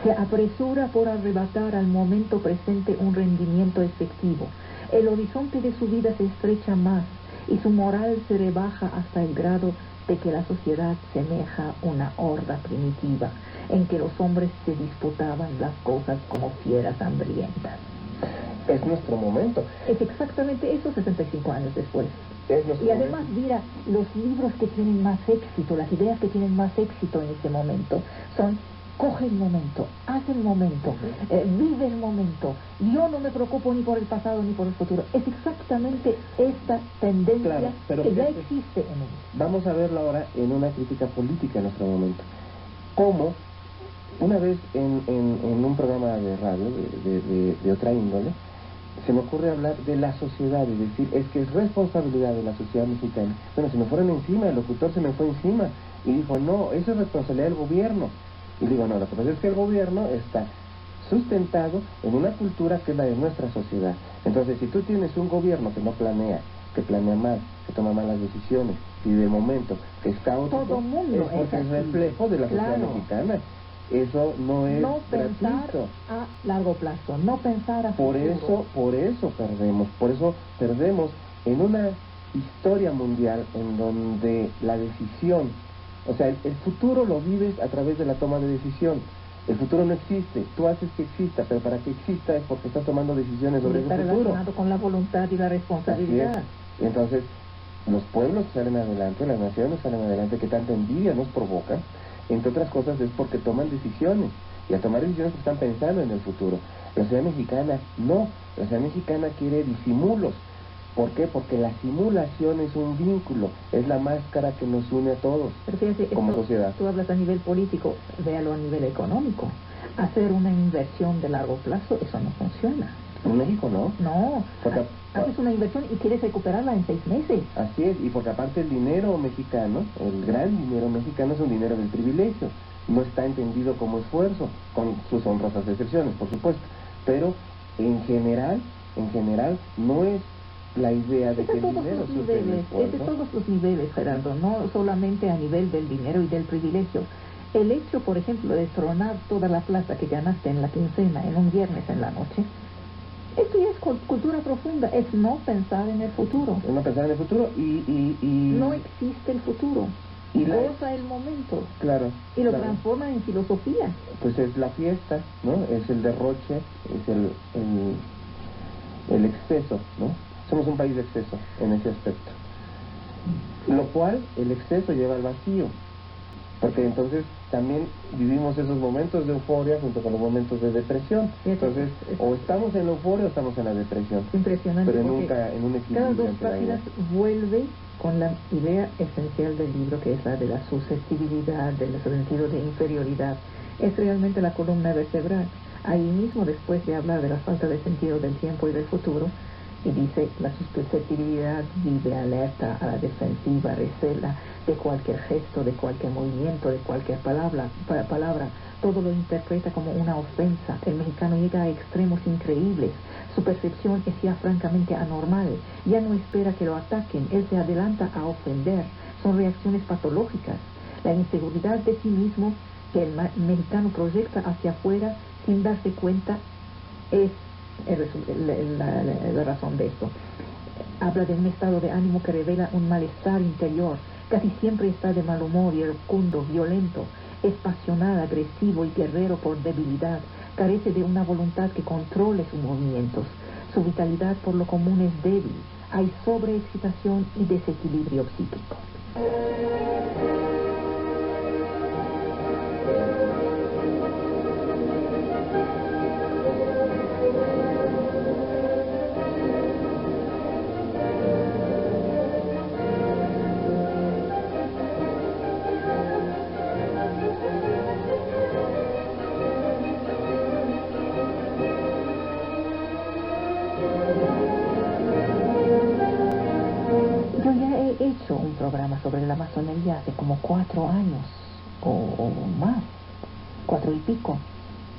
Se apresura por arrebatar al momento presente un rendimiento efectivo. El horizonte de su vida se estrecha más y su moral se rebaja hasta el grado de que la sociedad semeja una horda primitiva en que los hombres se disputaban las cosas como fieras hambrientas.
Es nuestro momento.
Es exactamente eso 65 años después.
Y
además, mira, los libros que tienen más éxito, las ideas que tienen más éxito en este momento son: coge el momento, haz el momento, vive el momento. Yo no me preocupo ni por el pasado ni por el futuro. Es exactamente esta tendencia que ya existe en él.
Vamos a verlo ahora en una crítica política en nuestro momento. Como una vez en un programa de radio de otra índole, se me ocurre hablar de la sociedad y decir, es que es responsabilidad de la sociedad mexicana. Bueno, se me fueron encima, el locutor se me fue encima y dijo, no, eso es responsabilidad del gobierno. Y digo, no, lo que pasa es que el gobierno está sustentado en una cultura que es la de nuestra sociedad. Entonces, si tú tienes un gobierno que no planea, que planea mal, que toma malas decisiones, y de momento que es caótico,
todo mundo
es porque es reflejo de la sociedad mexicana. Eso no es
pensar
gratuito.
a largo plazo, no pensar a futuro.
Por eso perdemos en una historia mundial en donde la decisión, o sea, el futuro lo vives a través de la toma de decisión. El futuro no existe, tú haces que exista, pero para que exista es porque estás tomando decisiones sobre ese futuro.
Está relacionado con la voluntad y la responsabilidad.
Así es. Entonces, los pueblos salen adelante, las naciones salen adelante, que tanta envidia nos provoca, entre otras cosas es porque toman decisiones, y al tomar decisiones están pensando en el futuro. La sociedad mexicana no, la sociedad mexicana quiere disimulos. ¿Por qué? Porque la simulación es un vínculo, es la máscara que nos une a todos.
Pero fíjate,
como sociedad.
Tú hablas a nivel político, véalo a nivel económico. Hacer una inversión de largo plazo, eso no funciona.
En México no.
No, porque haces una inversión y quieres recuperarla en 6 meses.
Así es, y porque aparte el dinero mexicano, el gran dinero mexicano es un dinero del privilegio. No está entendido como esfuerzo, con sus honrosas excepciones, por supuesto. Pero en general no es la idea de que el dinero surge del esfuerzo.
Es de todos los niveles, Gerardo, no solamente a nivel del dinero y del privilegio. El hecho, por ejemplo, de tronar toda la plata que ganaste en la quincena en un viernes en la noche, esto ya es cultura profunda, es no pensar en el futuro.
Es no pensar en el futuro y...
No existe el futuro. Y goza el momento.
Claro.
Y lo transforma en filosofía.
Pues es la fiesta, ¿no? Es el derroche, es el exceso, ¿no? Somos un país de exceso en ese aspecto. Lo cual, el exceso lleva al vacío. Porque entonces también vivimos esos momentos de euforia junto con los momentos de depresión. Entonces, o estamos en la euforia o estamos en la depresión.
Impresionante.
Pero nunca en un equilibrio.
Cada 2 páginas vuelve con la idea esencial del libro, que es la de la susceptibilidad, del sentido de inferioridad. Es realmente la columna vertebral. Ahí mismo, después de hablar de la falta de sentido del tiempo y del futuro, y dice, la susceptibilidad vive alerta, a la defensiva, recela de cualquier gesto, de cualquier movimiento, de cualquier palabra, todo lo interpreta como una ofensa. El mexicano llega a extremos increíbles, su percepción es ya francamente anormal, ya no espera que lo ataquen, él se adelanta a ofender, son reacciones patológicas. La inseguridad de sí mismo que el mexicano proyecta hacia afuera sin darse cuenta es la razón de esto. Habla de un estado de ánimo que revela un malestar interior, casi siempre está de mal humor, iracundo, violento, es pasional, agresivo y guerrero por debilidad, carece de una voluntad que controle sus movimientos, su vitalidad por lo común es débil, hay sobreexcitación y desequilibrio psíquico. Un programa sobre la masonería hace como 4 años o más, 4 y pico.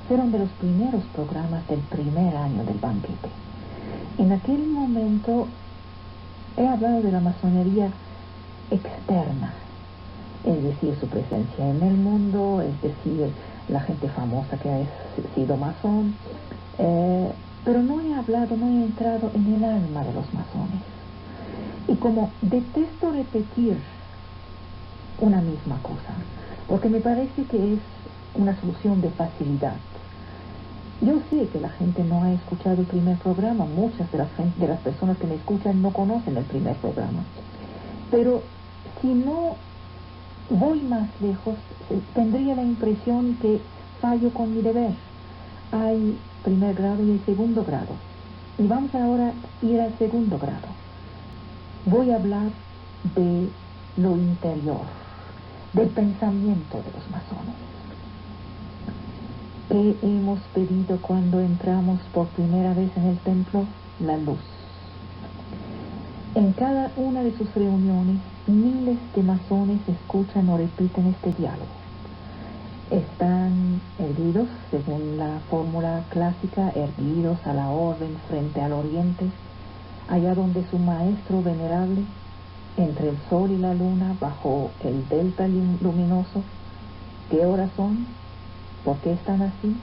Fueron de los primeros programas del primer año del banquete. En aquel momento he hablado de la masonería externa, es decir, su presencia en el mundo, es decir, la gente famosa que ha sido masón, pero no he entrado en el alma de los masones. Y como detesto repetir una misma cosa, porque me parece que es una solución de facilidad. Yo sé que la gente no ha escuchado el primer programa, muchas de las personas que me escuchan no conocen el primer programa. Pero si no voy más lejos, tendría la impresión que fallo con mi deber. Hay primer grado y hay segundo grado. Y vamos ahora a ir al segundo grado. Voy a hablar de lo interior, del pensamiento de los masones. ¿Qué hemos pedido cuando entramos por primera vez en el templo? La luz. En cada una de sus reuniones, miles de masones escuchan o repiten este diálogo. Están erguidos, según la fórmula clásica, erguidos a la orden frente al oriente. allá donde su maestro venerable, entre el sol y la luna, bajo el delta luminoso. ¿Qué horas son? ¿Por qué están así?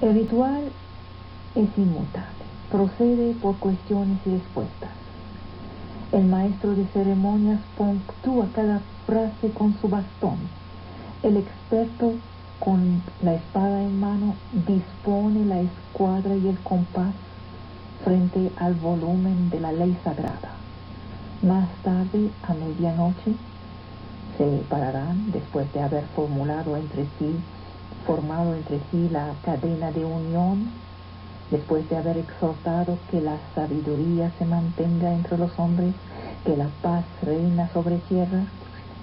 El ritual es inmutable, procede por cuestiones y respuestas. El maestro de ceremonias punctúa cada frase con su bastón. El experto, con la espada en mano, dispone la escuadra y el compás frente al volumen de la ley sagrada. Más tarde, a medianoche, se pararán después de haber formado entre sí la cadena de unión, después de haber exhortado que la sabiduría se mantenga entre los hombres, que la paz reina sobre tierra,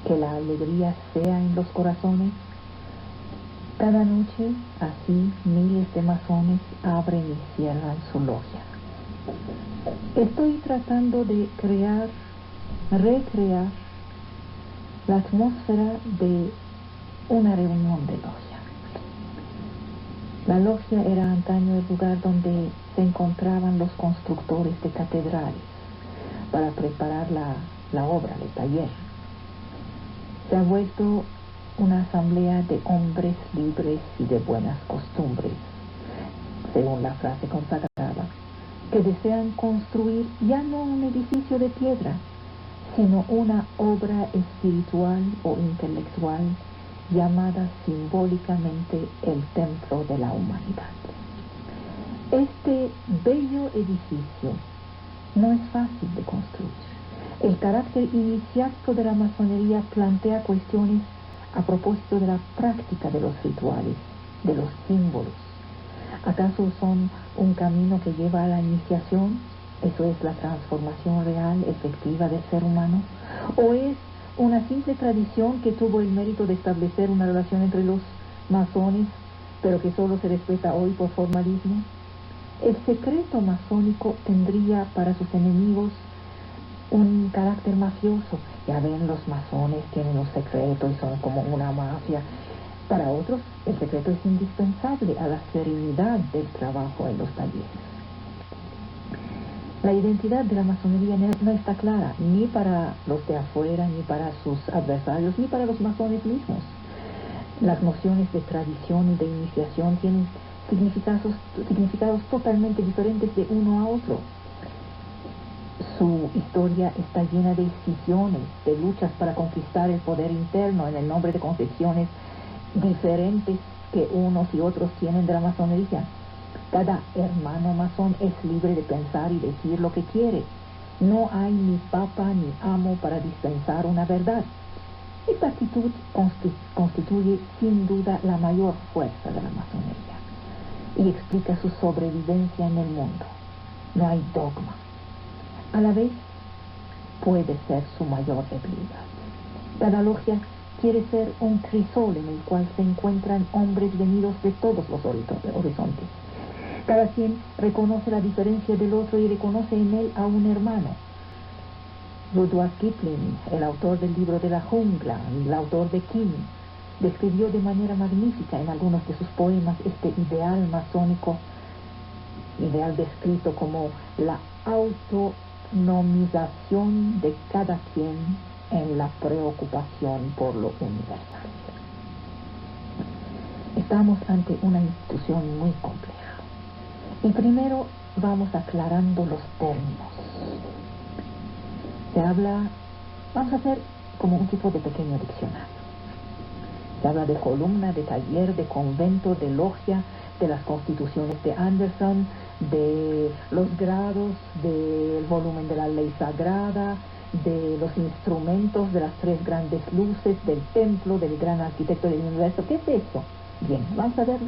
que la alegría sea en los corazones. Cada noche, así, miles de masones abren y cierran su logia. Estoy tratando de recrear la atmósfera de una reunión de logia. La logia era antaño el lugar donde se encontraban los constructores de catedrales para preparar la obra, el taller. Se ha vuelto una asamblea de hombres libres y de buenas costumbres, según la frase consagrada, que desean construir ya no un edificio de piedra, sino una obra espiritual o intelectual llamada simbólicamente el templo de la humanidad. Este bello edificio no es fácil de construir. El carácter iniciático de la masonería plantea cuestiones a propósito de la práctica de los rituales, de los símbolos. ¿Acaso son un camino que lleva a la iniciación? ¿Eso es la transformación real, efectiva del ser humano? ¿O es una simple tradición que tuvo el mérito de establecer una relación entre los masones, pero que solo se respeta hoy por formalismo? El secreto masónico tendría para sus enemigos un carácter mafioso. Ya ven, los masones tienen los secretos y son como una mafia. Para otros, el secreto es indispensable a la serenidad del trabajo en los talleres. La identidad de la masonería no está clara, ni para los de afuera, ni para sus adversarios, ni para los masones mismos. Las nociones de tradición y de iniciación tienen significados totalmente diferentes de uno a otro. Su historia está llena de escisiones, de luchas para conquistar el poder interno en el nombre de concepciones diferentes que unos y otros tienen de la masonería. Cada hermano masón es libre de pensar y decir lo que quiere. No hay ni papa ni amo para dispensar una verdad. Esta actitud constituye sin duda la mayor fuerza de la masonería y explica su sobrevivencia en el mundo. No hay dogma. A la vez, puede ser su mayor debilidad. Cada logia quiere ser un crisol en el cual se encuentran hombres venidos de todos los horizontes. Cada quien reconoce la diferencia del otro y reconoce en él a un hermano. Rudyard Kipling, el autor del libro de la jungla, el autor de King, describió de manera magnífica en algunos de sus poemas este ideal masónico, ideal descrito como la autonomización de cada quien en la preocupación por lo universal. Estamos ante una institución muy compleja. Y primero vamos aclarando los términos. Vamos a hacer como un tipo de pequeño diccionario. Se habla de columna, de taller, de convento, de logia, de las constituciones de Anderson, de los grados, del volumen de la ley sagrada, de los instrumentos, de las tres grandes luces, del templo, del gran arquitecto del universo. ¿Qué es eso? Bien, vamos a verlo.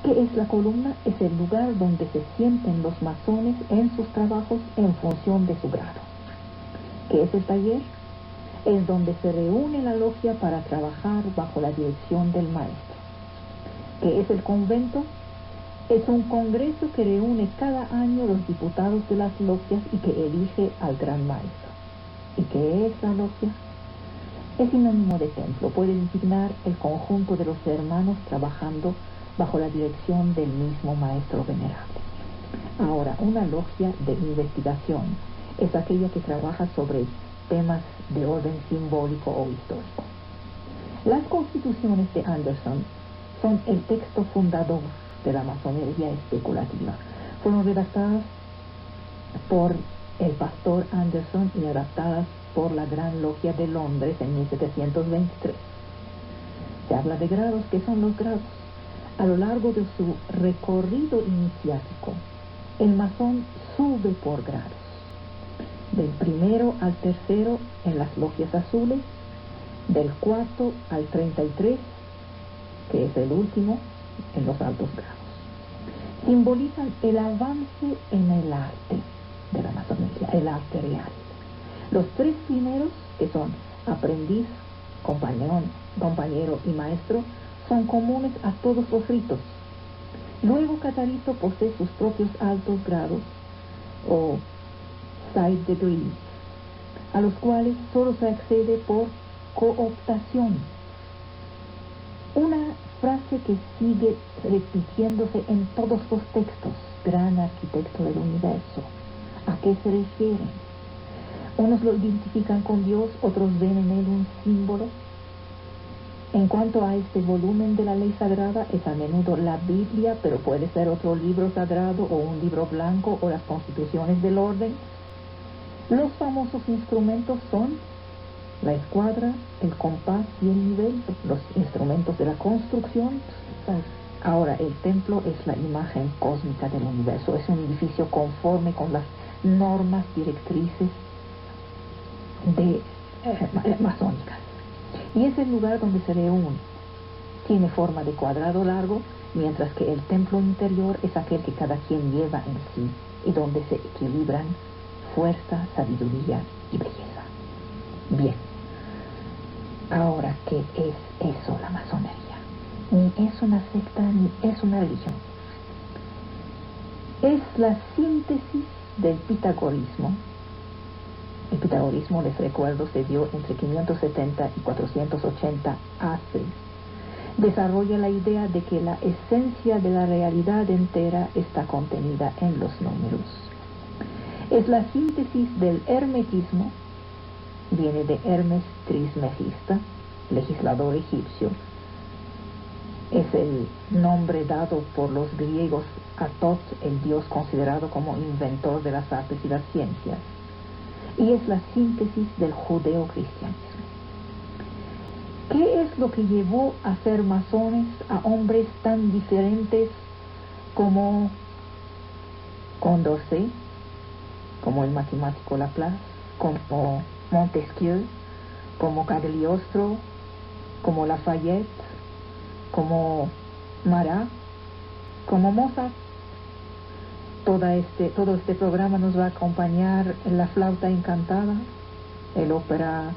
¿Qué es la columna? Es el lugar donde se sienten los masones en sus trabajos en función de su grado. ¿Qué es el taller? Es donde se reúne la logia para trabajar bajo la dirección del maestro. ¿Qué es el convento? Es un congreso que reúne cada año los diputados de las logias y que elige al gran maestro. ¿Y qué es la logia? Es sinónimo de templo. Puede designar el conjunto de los hermanos trabajando bajo la dirección del mismo maestro venerable. Ahora, una logia de investigación es aquella que trabaja sobre temas de orden simbólico o histórico. Las constituciones de Anderson son el texto fundador de la masonería especulativa. Fueron redactadas por el pastor Anderson y adaptadas por la Gran Logia de Londres en 1723. Se habla de grados. ¿Qué son los grados? A lo largo de su recorrido iniciático, el masón sube por grados, del primero al tercero en las logias azules, del cuarto al 33, que es el último, en los altos grados. Simbolizan el avance en el arte de la masonería, el arte real. Los tres primeros, que son aprendiz, compañero y maestro, son comunes a todos los ritos. Luego cada rito posee sus propios altos grados o side degrees, a los cuales solo se accede por cooptación. Una frase que sigue repitiéndose en todos los textos: gran arquitecto del universo. ¿A qué se refiere? Unos lo identifican con Dios, otros ven en él un símbolo. En cuanto a este volumen de la ley sagrada, es a menudo la Biblia, pero puede ser otro libro sagrado o un libro blanco o las constituciones del orden. Los famosos instrumentos son la escuadra, el compás y el nivel, los instrumentos de la construcción. Ahora, el templo es la imagen cósmica del universo, es un edificio conforme con las normas directrices masónicas. Y es el lugar donde se reúne. Tiene forma de cuadrado largo, mientras que el templo interior es aquel que cada quien lleva en sí y donde se equilibran fuerza, sabiduría y belleza. Bien. Ahora, ¿qué es eso, la masonería? Ni es una secta, ni es una religión. Es la síntesis del pitagorismo. El pitagorismo, les recuerdo, se dio entre 570 y 480 AC. Desarrolla la idea de que la esencia de la realidad entera está contenida en los números. Es la síntesis del hermetismo. Viene de Hermes Trismegista, legislador egipcio. Es el nombre dado por los griegos a Thoth, el dios considerado como inventor de las artes y las ciencias. Y es la síntesis del judeocristianismo. ¿Qué es lo que llevó a ser masones a hombres tan diferentes como Condorcet, como el matemático Laplace, como Montesquieu, como Cagliostro, como Lafayette, como Marat, como Mozart? Todo este programa nos va a acompañar La Flauta Encantada, el ópera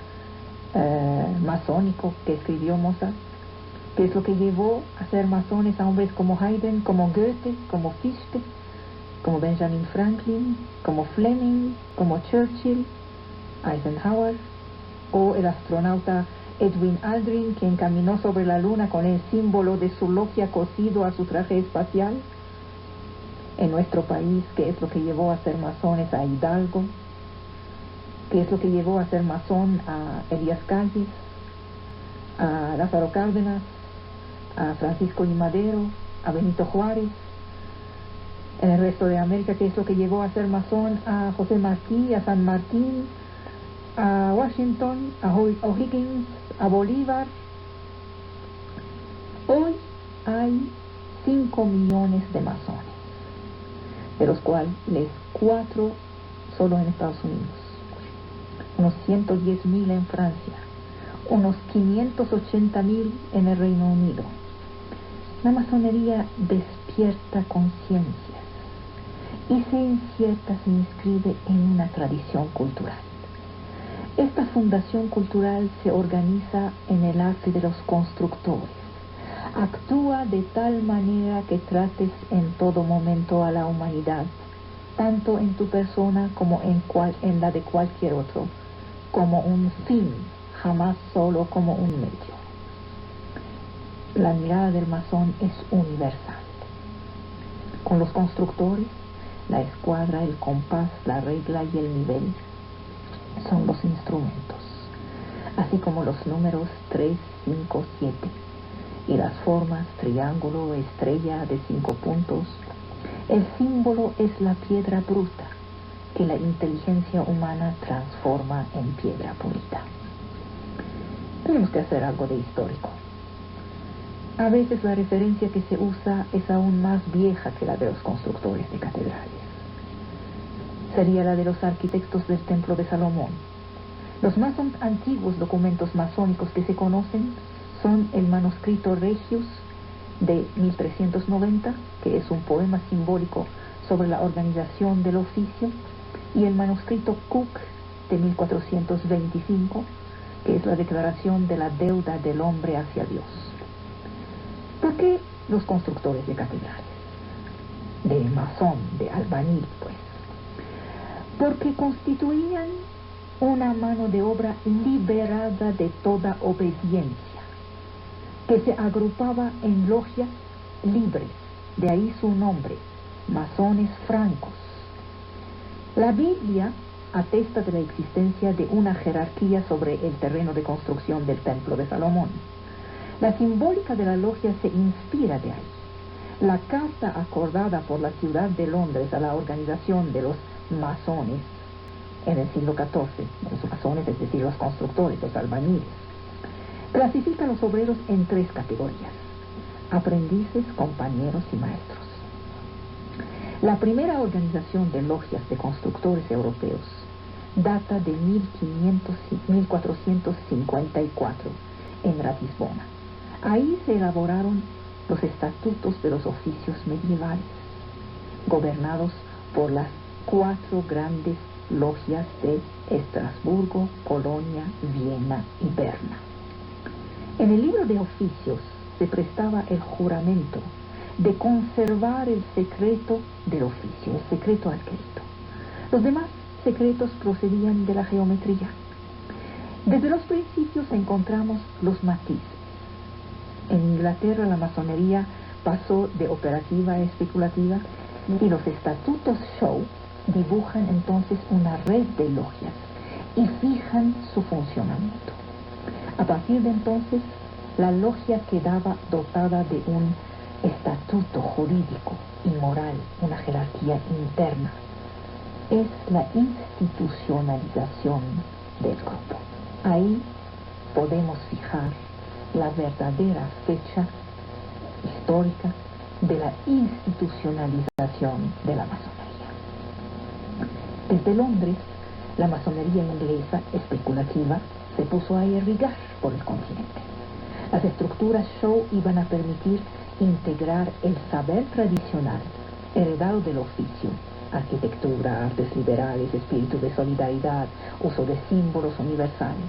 masónico que escribió Mozart, que es lo que llevó a ser masones a hombres como Haydn, como Goethe, como Fichte, como Benjamin Franklin, como Fleming, como Churchill, Eisenhower, o el astronauta Edwin Aldrin, quien caminó sobre la luna con el símbolo de su logia cosido a su traje espacial. En nuestro país, ¿qué es lo que llevó a ser masones a Hidalgo? ¿Qué es lo que llevó a ser masón a Elías Calles, a Lázaro Cárdenas, a Francisco I. Madero, a Benito Juárez? En el resto de América, ¿qué es lo que llevó a ser masón a José Martí, a San Martín, a Washington, a O'Higgins, a Bolívar? Hoy hay 5 millones de masones, de los cuales 4 solo en Estados Unidos, unos 110.000 en Francia, unos 580.000 en el Reino Unido. La masonería despierta conciencias y se inscribe en una tradición cultural. Esta fundación cultural se organiza en el arte de los constructores. Actúa de tal manera que trates en todo momento a la humanidad, tanto en tu persona como en la de cualquier otro, como un fin, jamás solo como un medio. La mirada del masón es universal. Con los constructores la escuadra, el compás, la regla y el nivel son los instrumentos, así como los números 3, 5, 7 y las formas triángulo, estrella de 5 puntos. El símbolo es la piedra bruta que la inteligencia humana transforma en piedra pulida. Tenemos que hacer algo de histórico. A veces la referencia que se usa es aún más vieja que la de los constructores de catedrales. Sería la de los arquitectos del Templo de Salomón. Los más antiguos documentos masónicos que se conocen son el manuscrito Regius de 1390, que es un poema simbólico sobre la organización del oficio, y el manuscrito Cook de 1425, que es la declaración de la deuda del hombre hacia Dios. ¿Por qué los constructores de catedrales? De masón, de albañil, pues. Porque constituían una mano de obra liberada de toda obediencia, que se agrupaba en logias libres, de ahí su nombre, masones francos. La Biblia atesta de la existencia de una jerarquía sobre el terreno de construcción del Templo de Salomón. La simbólica de la logia se inspira de ahí. La carta acordada por la ciudad de Londres a la organización de los masones en el siglo XIV, los masones, es decir, los constructores, los albañiles, clasifica a los obreros en 3 categorías: aprendices, compañeros y maestros. La primera organización de logias de constructores europeos data de 1454 en Ratisbona. Ahí se elaboraron los estatutos de los oficios medievales, gobernados por las 4 grandes logias de Estrasburgo, Colonia, Viena y Berna. En el libro de oficios se prestaba el juramento de conservar el secreto del oficio, el secreto adquirido. Los demás secretos procedían de la geometría. Desde los principios encontramos los matices. En Inglaterra la masonería pasó de operativa a especulativa, y los estatutos Shaw dibujan entonces una red de logias y fijan su funcionamiento. A partir de entonces, la logia quedaba dotada de un estatuto jurídico y moral, una jerarquía interna. Es la institucionalización del grupo. Ahí podemos fijar la verdadera fecha histórica de la institucionalización de la masonería. Desde Londres, la masonería inglesa especulativa se puso a irrigar por el continente. Las estructuras Shaw iban a permitir integrar el saber tradicional heredado del oficio: arquitectura, artes liberales, espíritu de solidaridad, uso de símbolos universales.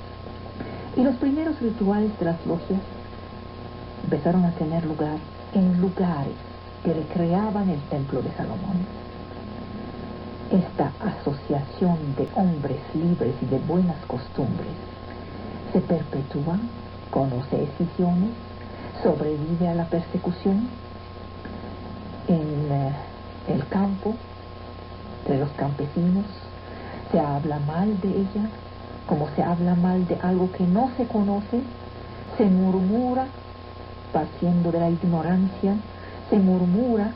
Y los primeros rituales de las logias empezaron a tener lugar en lugares que recreaban el Templo de Salomón. Esta asociación de hombres libres y de buenas costumbres se perpetúa, conoce escisiones, sobrevive a la persecución en el campo, entre los campesinos. Se habla mal de ella, como se habla mal de algo que no se conoce. Se murmura, partiendo de la ignorancia, se murmura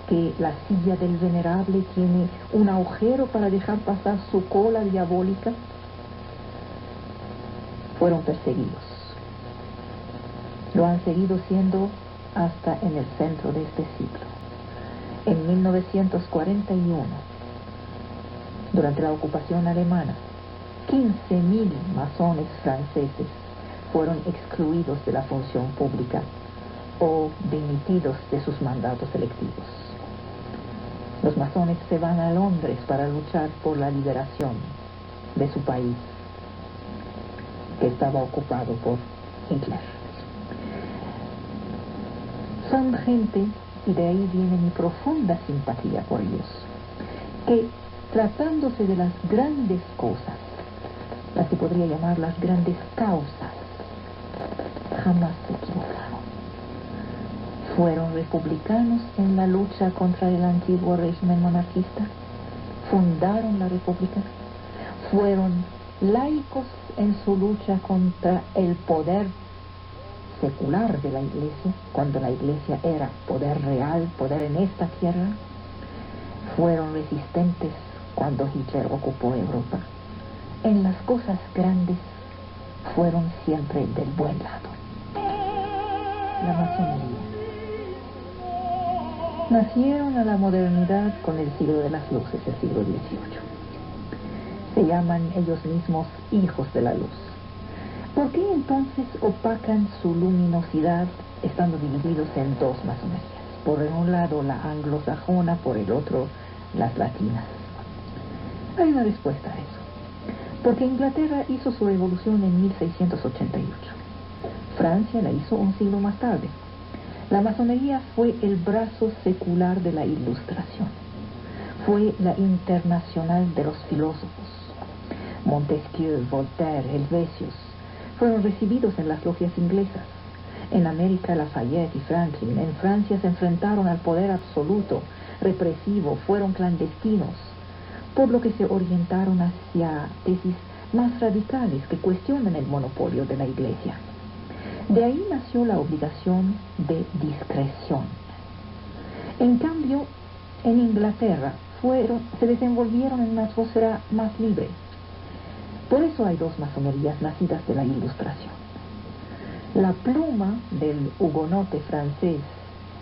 que la silla del venerable tiene un agujero para dejar pasar su cola diabólica. Fueron perseguidos. Lo han seguido siendo hasta en el centro de este siglo. En 1941, durante la ocupación alemana, 15.000 masones franceses fueron excluidos de la función pública o dimitidos de sus mandatos electivos. Los masones se van a Londres para luchar por la liberación de su país, que estaba ocupado por Hitler. Son gente, y de ahí viene mi profunda simpatía por ellos, que tratándose de las grandes cosas, las que podría llamar las grandes causas, jamás se equivocaron. Fueron republicanos en la lucha contra el antiguo régimen monarquista. Fundaron la república. Fueron laicos en su lucha contra el poder secular de la iglesia, cuando la iglesia era poder real, poder en esta tierra. Fueron resistentes cuando Hitler ocupó Europa. En las cosas grandes fueron siempre del buen lado. La masonería. Nacieron a la modernidad con el siglo de las luces, el siglo XVIII. Se llaman ellos mismos hijos de la luz. ¿Por qué entonces opacan su luminosidad estando divididos en dos masonerías? Por un lado la anglosajona, por el otro las latinas. Hay una respuesta a eso. Porque Inglaterra hizo su revolución en 1688. Francia la hizo un siglo más tarde. La masonería fue el brazo secular de la Ilustración. Fue la internacional de los filósofos. Montesquieu, Voltaire, Helvetius fueron recibidos en las logias inglesas. En América, Lafayette y Franklin. En Francia se enfrentaron al poder absoluto, represivo, fueron clandestinos, por lo que se orientaron hacia tesis más radicales que cuestionan el monopolio de la iglesia. De ahí nació la obligación de discreción. En cambio, en Inglaterra se desenvolvieron en una atmósfera más libre. Por eso hay dos masonerías nacidas de la Ilustración. La pluma del hugonote francés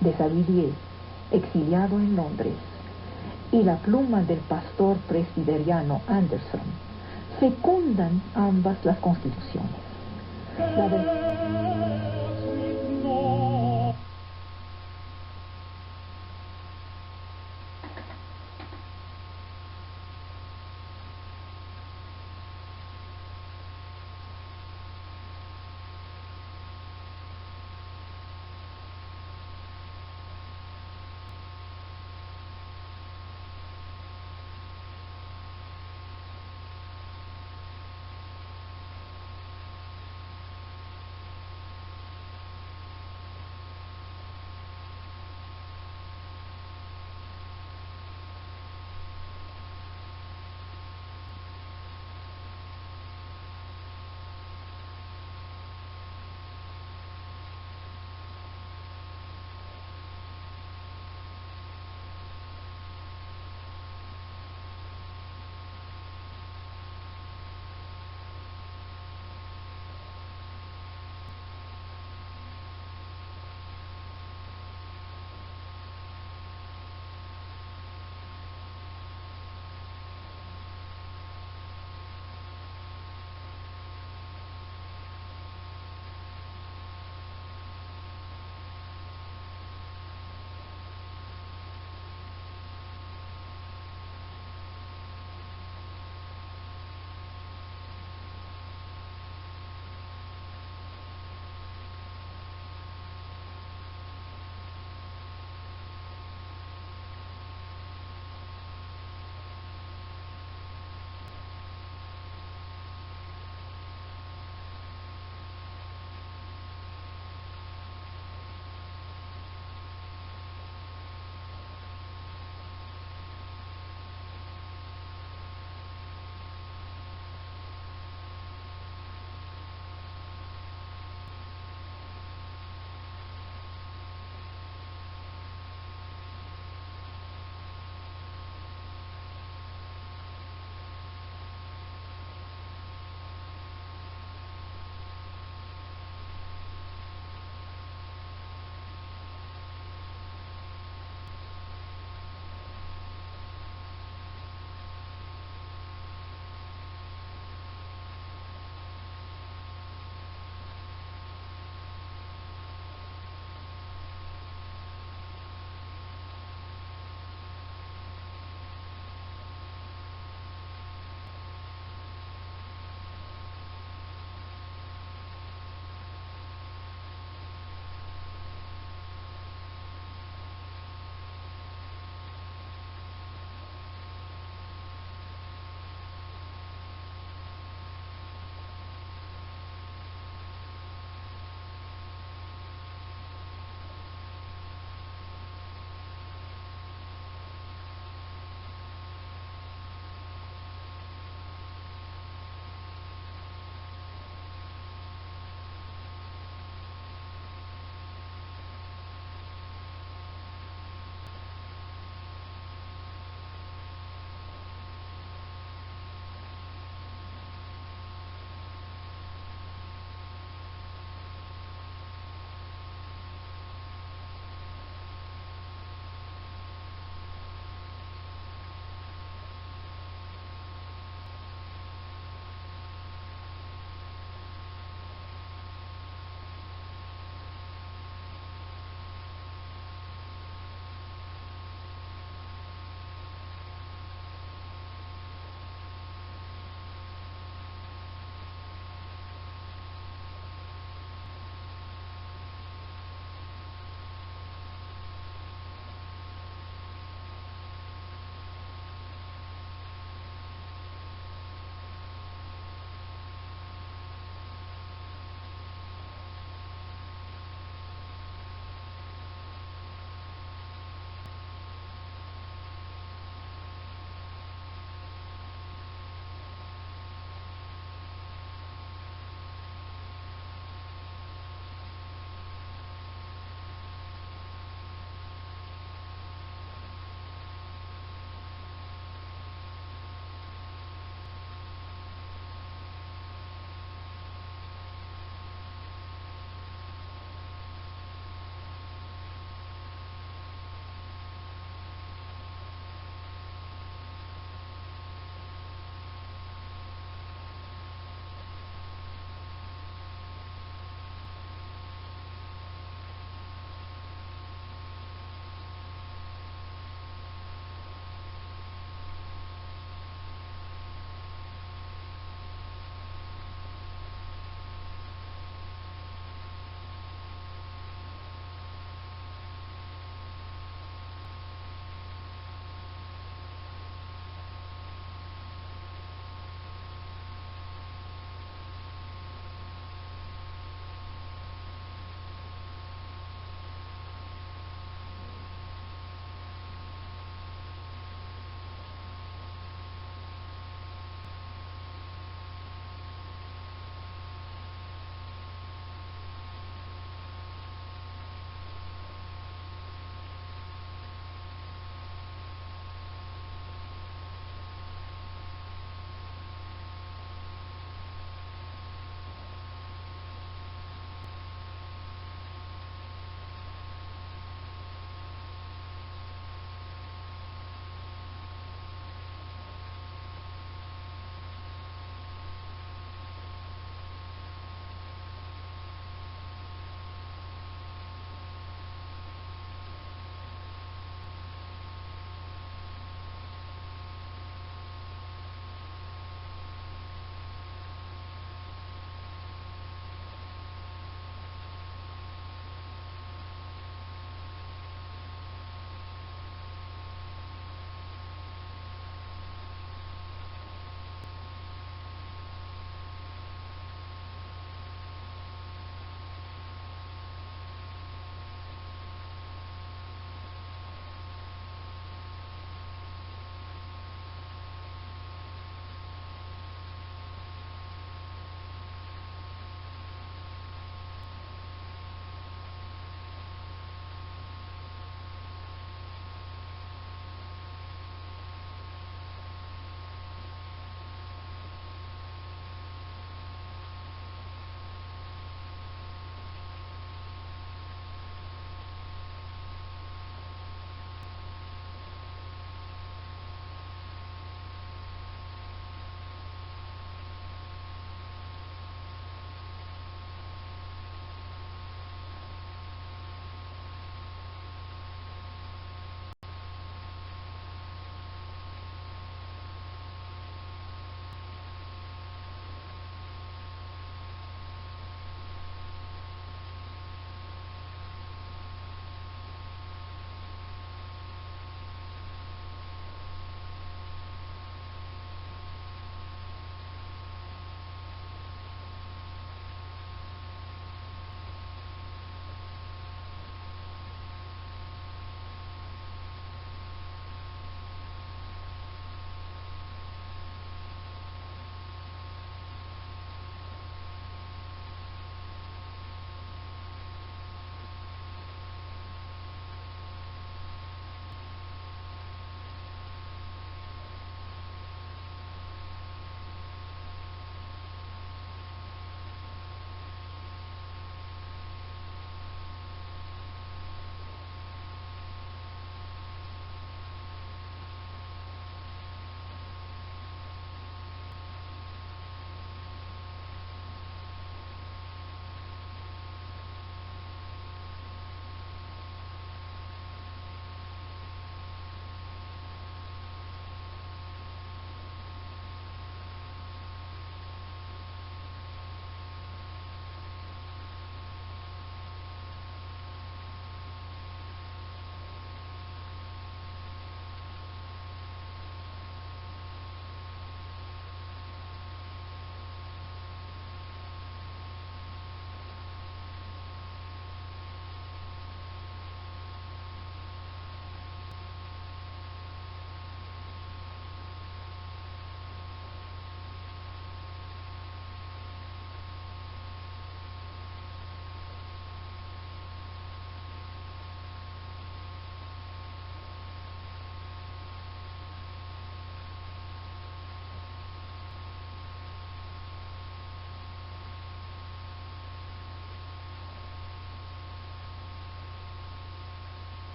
de Sablier, exiliado en Londres, y la pluma del pastor presbiteriano Anderson fecundan ambas las constituciones.